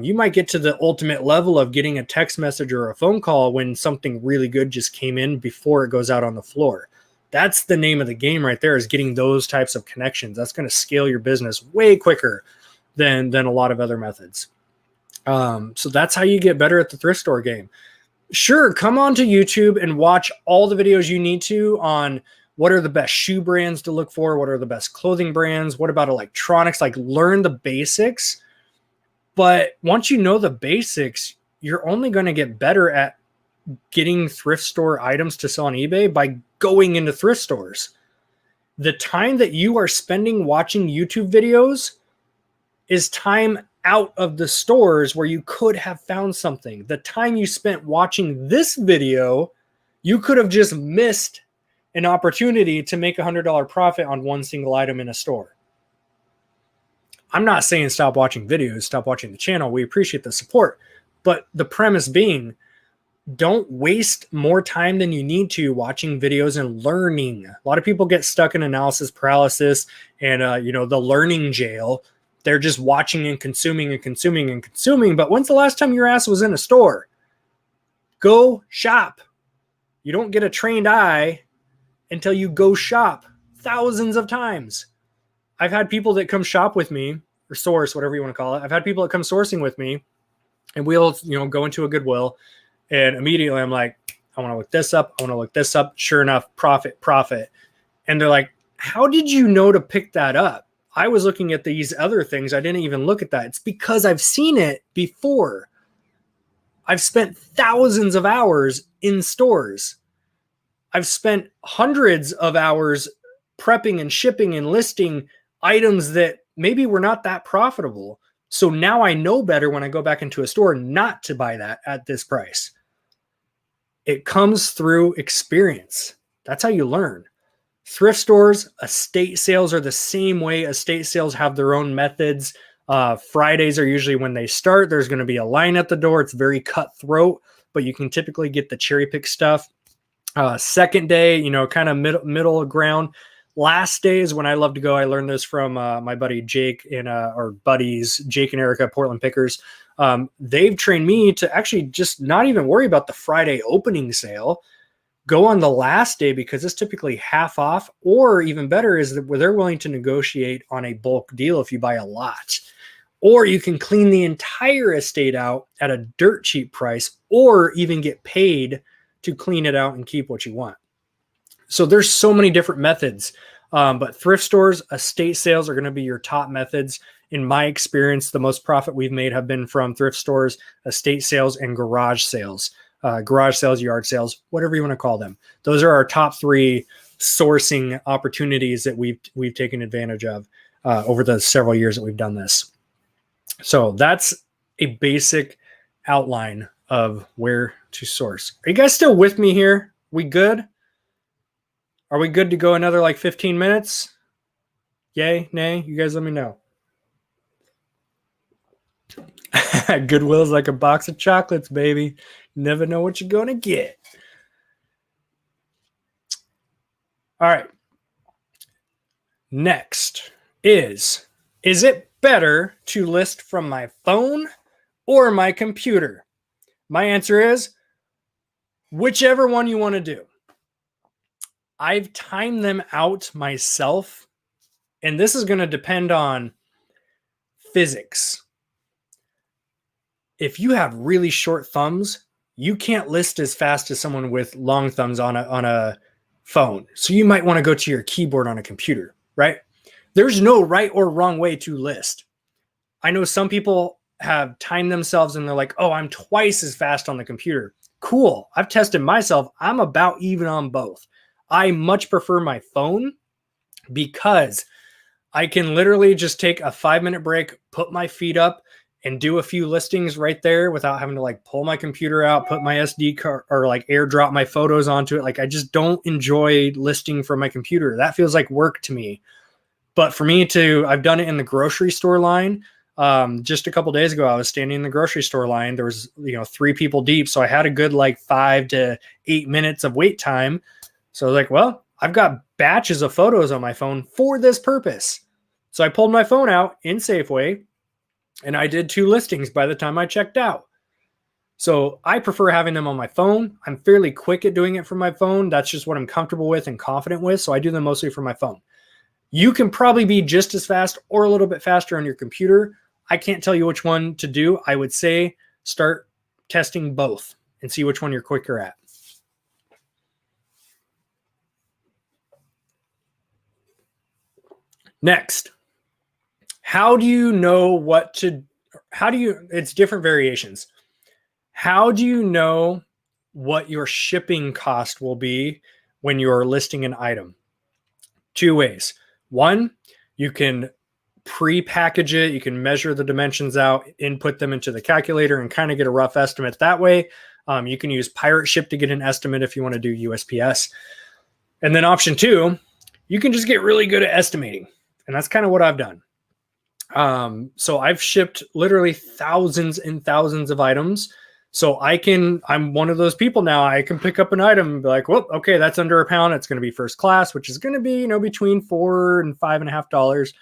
you might get to the ultimate level of getting a text message or a phone call when something really good just came in before it goes out on the floor. That's the name of the game right there, is getting those types of connections. That's going to scale your business way quicker than a lot of other methods. So that's how you get better at the thrift store game. Sure, come onto YouTube and watch all the videos you need to on what are the best shoe brands to look for, what are the best clothing brands, what about electronics, like learn the basics. But once you know the basics, you're only going to get better at getting thrift store items to sell on eBay by going into thrift stores. The time that you are spending watching YouTube videos is time out of the stores where you could have found something. The time you spent watching this video, you could have just missed an opportunity to make $100 profit on one single item in a store. I'm not saying stop watching videos, stop watching the channel. We appreciate the support. But the premise being, don't waste more time than you need to watching videos and learning. A lot of people get stuck in analysis paralysis and, the learning jail. They're just watching and consuming and consuming and consuming. But when's the last time your ass was in a store? Go shop. You don't get a trained eye until you go shop thousands of times. I've had people that come shop with me, or source, whatever you want to call it. I've had people that come sourcing with me, and we'll, go into a Goodwill, and immediately I'm like, I want to look this up. I want to look this up. Sure enough, profit. And they're like, how did you know to pick that up? I was looking at these other things. I didn't even look at that. It's because I've seen it before. I've spent thousands of hours in stores. I've spent hundreds of hours prepping and shipping and listing items that maybe were not that profitable. So now I know better when I go back into a store not to buy that at this price. It comes through experience. That's how you learn. Thrift stores, estate sales are the same way. Estate sales have their own methods. Fridays are usually when they start. There's going to be a line at the door. It's very cutthroat, but you can typically get the cherry pick stuff. Second day, kind of middle ground. Last day is when I love to go. I learned this from my buddy Jake and our buddies, Jake and Erica, Portland Pickers. They've trained me to actually just not even worry about the Friday opening sale. Go on the last day because it's typically half off, or even better is that where they're willing to negotiate on a bulk deal if you buy a lot. Or you can clean the entire estate out at a dirt cheap price, or even get paid to clean it out and keep what you want. So there's so many different methods, but thrift stores, estate sales are going to be your top methods. In my experience, the most profit we've made have been from thrift stores, estate sales, and garage sales. Garage sales, yard sales, whatever you want to call them. Those are our top three sourcing opportunities that we've taken advantage of over the several years that we've done this. So that's a basic outline of where to source. Are you guys still with me here? We good? Are we good to go another like 15 minutes? Yay, nay? You guys let me know. Goodwill's like a box of chocolates, baby. You never know what you're going to get. All right. Next is it better to list from my phone or my computer? My answer is whichever one you want to do. I've timed them out myself, and this is going to depend on physics. If you have really short thumbs, you can't list as fast as someone with long thumbs on a phone. So you might want to go to your keyboard on a computer, right? There's no right or wrong way to list. I know some people have timed themselves and they're like, oh, I'm twice as fast on the computer. Cool. I've tested myself. I'm about even on both. I much prefer my phone because I can literally just take a 5-minute break, put my feet up, and do a few listings right there without having to like pull my computer out, put my SD card or like airdrop my photos onto it. Like I just don't enjoy listing from my computer. That feels like work to me. But for me I've done it in the grocery store line. Just a couple days ago, I was standing in the grocery store line. There was, 3 people deep. So I had a good like 5 to 8 minutes of wait time. So I was like, well, I've got batches of photos on my phone for this purpose. So I pulled my phone out in Safeway and I did 2 listings by the time I checked out. So I prefer having them on my phone. I'm fairly quick at doing it from my phone. That's just what I'm comfortable with and confident with. So I do them mostly from my phone. You can probably be just as fast or a little bit faster on your computer. I can't tell you which one to do. I would say start testing both and see which one you're quicker at. Next, it's different variations. How do you know what your shipping cost will be when you're listing an item? 2 ways. 1, you can pre-package it. You can measure the dimensions out, input them into the calculator, and kind of get a rough estimate that way. You can use Pirate Ship to get an estimate if you want to do USPS. And then option two, you can just get really good at estimating. And that's kind of what I've done. So I've shipped literally thousands and thousands of items. So I'm one of those people now. I can pick up an item and be like, well, okay, that's under £1. It's going to be first class, which is going to be, between $4 and $5.50.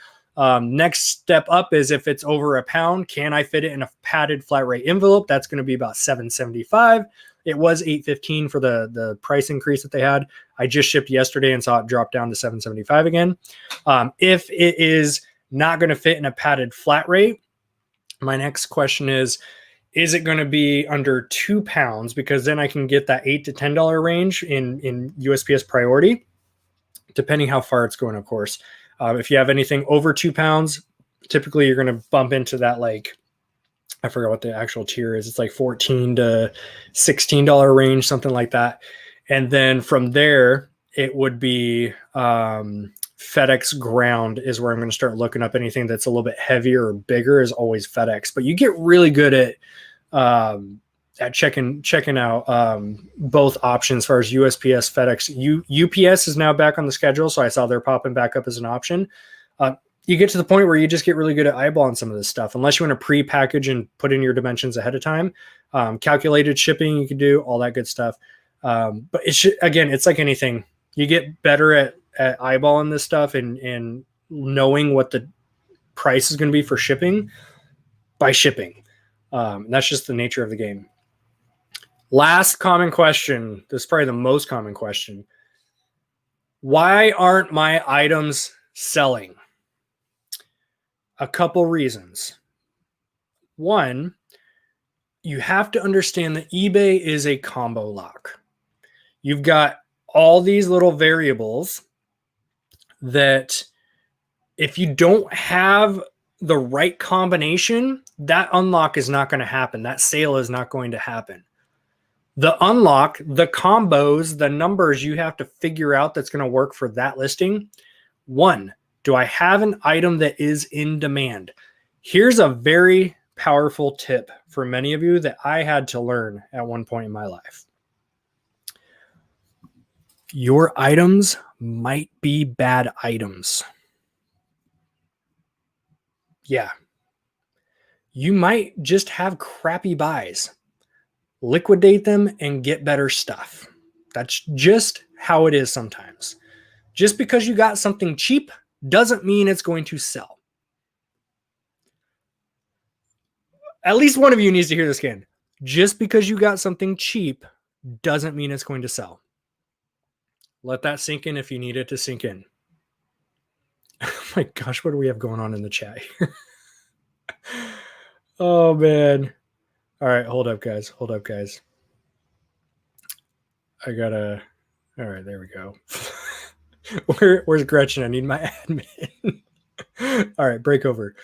Next step up is if it's over £1, can I fit it in a padded flat rate envelope? That's going to be about $7.75. It was $8.15 for the price increase that they had. I just shipped yesterday and saw it drop down to $7.75 again. If it is not going to fit in a padded flat rate, my next question is it going to be under £2? Because then I can get that $8 to $10 range in USPS priority, depending how far it's going, of course. If you have anything over £2, typically you're going to bump into that, like, I forgot what the actual tier is. It's like $14 to $16 range, something like that. And then from there, it would be FedEx ground is where I'm going to start looking up anything that's a little bit heavier or bigger is always FedEx. But you get really good at checking out both options as far as USPS, FedEx. UPS is now back on the schedule, so I saw they're popping back up as an option. You get to the point where you just get really good at eyeballing some of this stuff, unless you want to pre-package and put in your dimensions ahead of time. Calculated shipping, you can do all that good stuff. But again, it's like anything. You get better at eyeballing this stuff and knowing what the price is going to be for shipping by shipping. That's just the nature of the game. Last common question. This is probably the most common question. Why aren't my items selling? A couple reasons. One, you have to understand that eBay is a combo lock. You've got all these little variables that if you don't have the right combination, that unlock is not going to happen. That sale is not going to happen. The unlock, the combos, the numbers you have to figure out that's going to work for that listing. One, do I have an item that is in demand? Here's a very powerful tip for many of you that I had to learn at one point in my life. Your items might be bad items. Yeah. You might just have crappy buys. Liquidate them and get better stuff. That's just how it is sometimes. Just because you got something cheap doesn't mean it's going to sell. At least one of you needs to hear this again. Just because you got something cheap doesn't mean it's going to sell. Let that sink in if you need it to sink in. Oh my gosh, what do we have going on in the chat here? Oh, man. All right, hold up, guys. I gotta... All right, there we go. Where's Gretchen? I need my admin. All right, break over.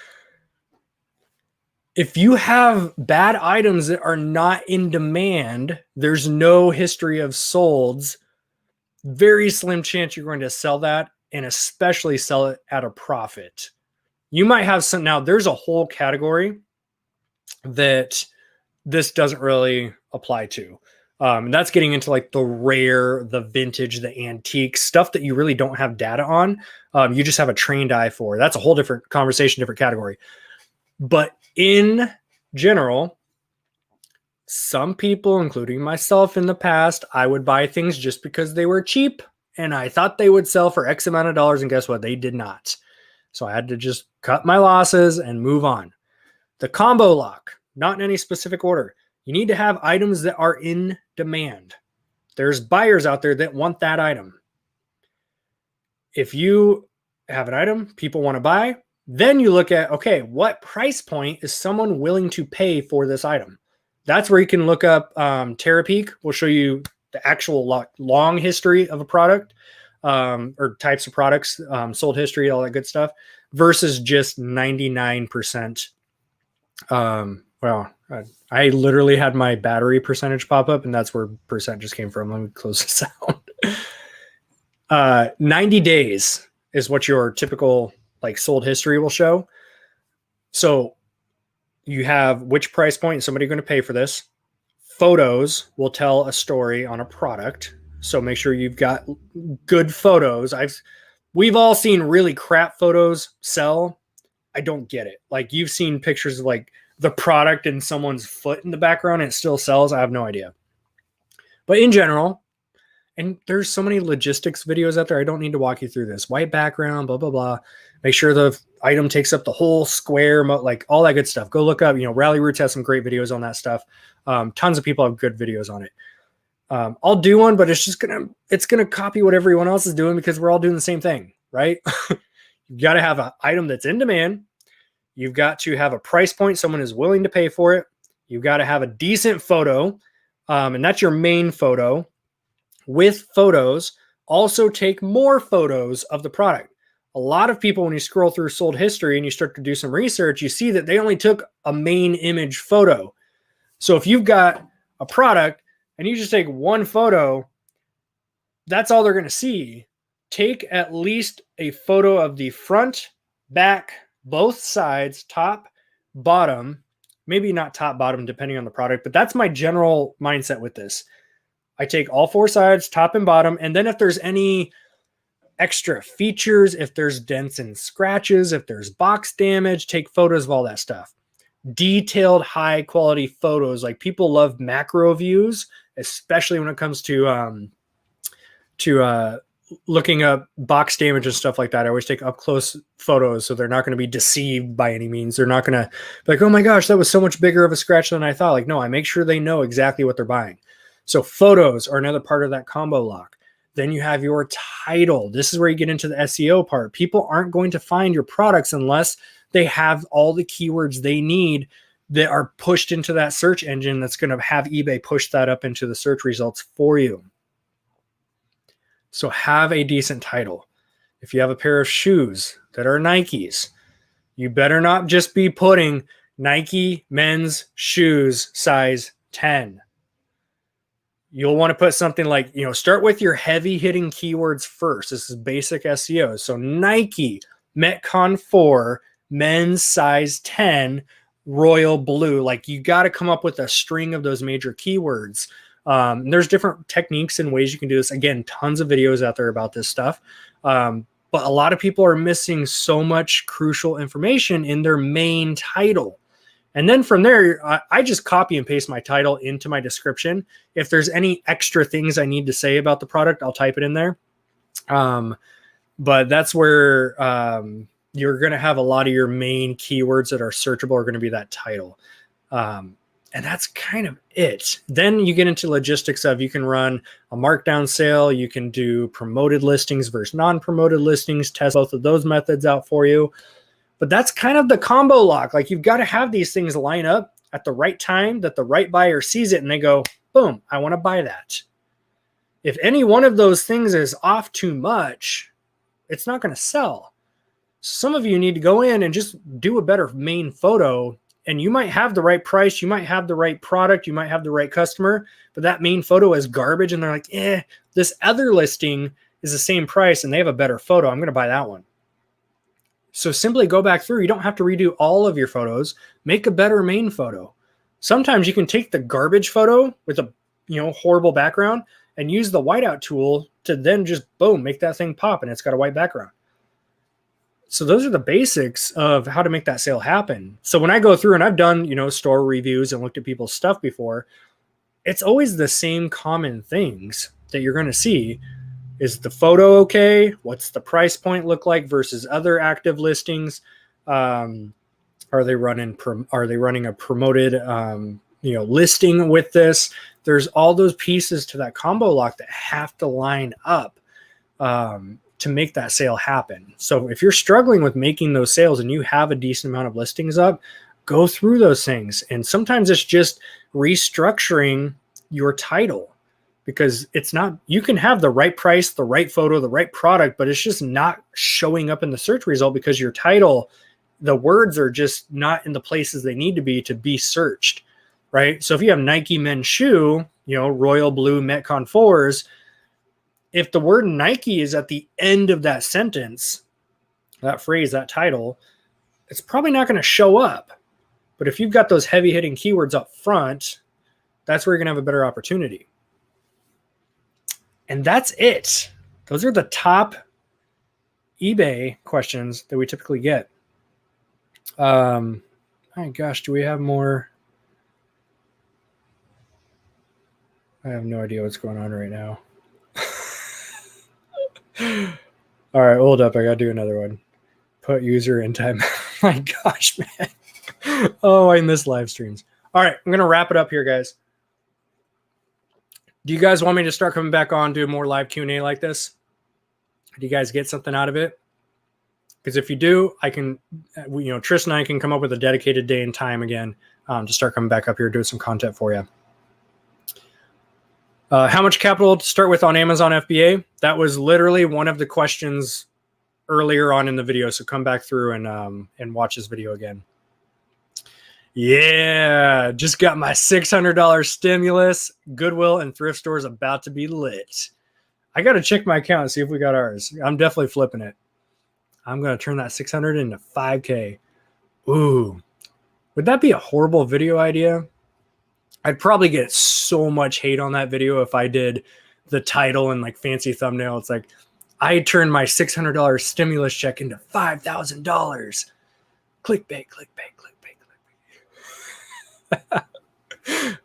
If you have bad items that are not in demand, there's no history of solds, very slim chance you're going to sell that, and especially sell it at a profit. You might have some... Now, there's a whole category that this doesn't really apply to. And that's getting into like the rare, the vintage, the antique stuff that you really don't have data on. You just have a trained eye for. That's a whole different conversation, different category. But in general, some people, including myself in the past, I would buy things just because they were cheap and I thought they would sell for X amount of dollars. And guess what? They did not. So I had to just cut my losses and move on. The combo lock, not in any specific order. You need to have items that are in demand. There's buyers out there that want that item. If you have an item people want to buy, then you look at, okay, what price point is someone willing to pay for this item? That's where you can look up Terapeak. We'll show you the actual long history of a product or types of products, sold history, all that good stuff, versus just 99%. Well, I literally had my battery percentage pop up, and that's where percent just came from. Let me close this out. 90 days is what your typical like sold history will show. So you have which price point is somebody going to pay for this. Photos will tell a story on a product. So make sure you've got good photos. We've all seen really crap photos sell. I don't get it. Like, you've seen pictures of like the product and someone's foot in the background and it still sells. I have no idea. But in general, and there's so many logistics videos out there. I don't need to walk you through this. White background, blah, blah, blah. Make sure the item takes up the whole square, like all that good stuff. Go look up, Rally Roots has some great videos on that stuff. Tons of people have good videos on it. I'll do one, but it's going to copy what everyone else is doing because we're all doing the same thing, right? You've got to have an item that's in demand. You've got to have a price point someone is willing to pay for it. You've got to have a decent photo, and that's your main photo. With photos, also take more photos of the product. A lot of people, when you scroll through sold history and you start to do some research, you see that they only took a main image photo. So if you've got a product and you just take one photo, that's all they're going to see. Take at least a photo of the front, back, both sides, top, bottom, maybe not top, bottom, depending on the product, but that's my general mindset with this. I take all four sides, top and bottom, and then if there's any extra features, if there's dents and scratches, if there's box damage, take photos of all that stuff. Detailed, high quality photos. Like, people love macro views, especially when it comes to looking up box damage and stuff like that. I always take up close photos so they're not going to be deceived by any means. They're not going to be like, oh my gosh, that was so much bigger of a scratch than I thought. Like, no, I make sure they know exactly what they're buying. So photos are another part of that combo lock. Then you have your title. This is where you get into the SEO part. People aren't going to find your products unless they have all the keywords they need that are pushed into that search engine that's going to have eBay push that up into the search results for you. So have a decent title. If you have a pair of shoes that are Nikes, you better not just be putting Nike men's shoes size 10. You'll want to put something like, start with your heavy hitting keywords first. This is basic SEO. So Nike, Metcon 4, men's size 10, royal blue. Like, you got to come up with a string of those major keywords. There's different techniques and ways you can do this. Again, tons of videos out there about this stuff. But a lot of people are missing so much crucial information in their main title. And then from there, I just copy and paste my title into my description. If there's any extra things I need to say about the product, I'll type it in there. But that's where you're going to have a lot of your main keywords that are searchable are going to be that title. And that's kind of it. Then you get into logistics of, you can run a markdown sale. You can do promoted listings versus non-promoted listings, test both of those methods out for you. But that's kind of the combo lock. Like, you've got to have these things line up at the right time that the right buyer sees it and they go, boom, I want to buy that. If any one of those things is off too much, it's not going to sell. Some of you need to go in and just do a better main photo, and you might have the right price, you might have the right product, you might have the right customer, but that main photo is garbage and they're like, this other listing is the same price and they have a better photo. I'm going to buy that one. So simply go back through. You don't have to redo all of your photos. Make a better main photo. Sometimes you can take the garbage photo with a horrible background and use the whiteout tool to then just boom, make that thing pop and it's got a white background. So those are the basics of how to make that sale happen. So when I go through and I've done, store reviews and looked at people's stuff before, it's always the same common things that you're going to see. Is the photo okay? What's the price point look like versus other active listings? Are they running a promoted listing with this? There's all those pieces to that combo lock that have to line up to make that sale happen. So if you're struggling with making those sales and you have a decent amount of listings up, go through those things. And sometimes it's just restructuring your title. Because it's not, you can have the right price, the right photo, the right product, but it's just not showing up in the search result because your title, the words are just not in the places they need to be searched, right? So if you have Nike men's shoe, royal blue Metcon 4s, if the word Nike is at the end of that sentence, that phrase, that title, it's probably not going to show up. But if you've got those heavy hitting keywords up front, that's where you're going to have a better opportunity. And that's it. Those are the top eBay questions that we typically get. My gosh, do we have more? I have no idea what's going on right now. All right, hold up. I got to do another one. Put user in time. My gosh, man. Oh, I miss live streams. All right, I'm going to wrap it up here, guys. Do you guys want me to start coming back on, do more live Q&A like this? Do you guys get something out of it? Because if you do, I can, Tristan and I can come up with a dedicated day and time again to start coming back up here, doing some content for you. How much capital to start with on Amazon FBA? That was literally one of the questions earlier on in the video. So come back through and watch this video again. Yeah, just got my $600 stimulus. Goodwill and thrift stores about to be lit. I got to check my account and see if we got ours. I'm definitely flipping it. I'm going to turn that 600 into 5K. Ooh, would that be a horrible video idea? I'd probably get so much hate on that video if I did the title and like fancy thumbnail. It's like, I turned my $600 stimulus check into $5,000. Clickbait, clickbait, clickbait, clickbait.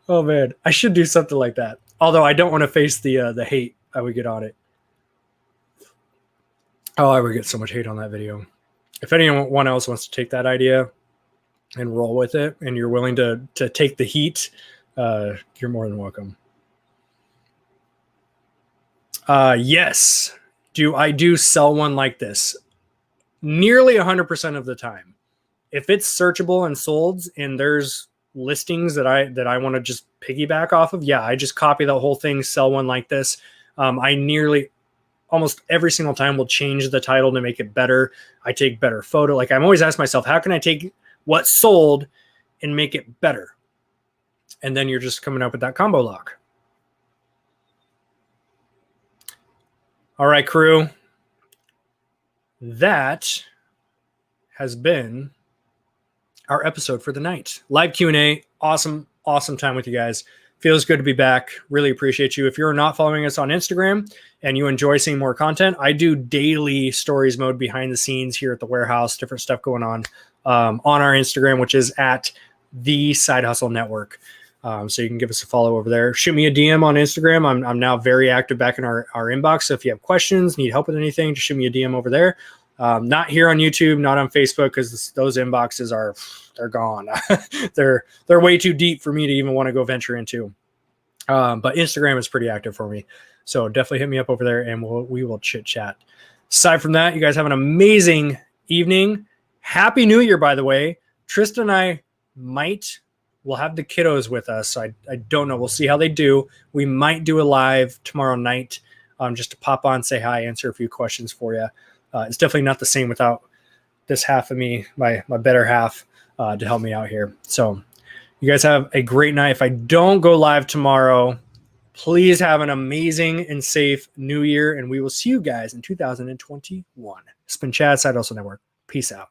Oh man, I should do something like that. Although I don't want to face the hate I would get on it. Oh, I would get so much hate on that video. If anyone else wants to take that idea and roll with it, and you're willing to take the heat, you're more than welcome. Yes. I do sell one like this? Nearly 100% of the time. If it's searchable and sold and there's listings that I want to just piggyback off of, yeah, I just copy the whole thing, sell one like this. I nearly almost every single time will change the title to make it better. I take better photo. Like I'm always asking myself, how can I take what's sold and make it better? And then you're just coming up with that combo lock. All right, crew. That has been our episode for the night. Live Q&A. Awesome time with you guys. Feels good to be back. Really appreciate you. If you're not following us on Instagram and you enjoy seeing more content, I do daily stories mode behind the scenes here at the warehouse, different stuff going on our Instagram, which is at the Side Hustle Network. So you can give us a follow over there. Shoot me a DM on Instagram. I'm now very active back in our inbox. So if you have questions, need help with anything, just shoot me a DM over there. Not here on YouTube, not on Facebook, because those inboxes they're gone. they're way too deep for me to even want to go venture into. But Instagram is pretty active for me. So definitely hit me up over there and we will chit chat. Aside from that, you guys have an amazing evening. Happy New Year, by the way. Tristan and I we'll have the kiddos with us. So I don't know. We'll see how they do. We might do a live tomorrow night just to pop on, say hi, answer a few questions for you. It's definitely not the same without this half of me, my better half, to help me out here. So you guys have a great night. If I don't go live tomorrow, please have an amazing and safe New Year, and we will see you guys in 2021. It's been Chad, Side Hustle Network. Peace out.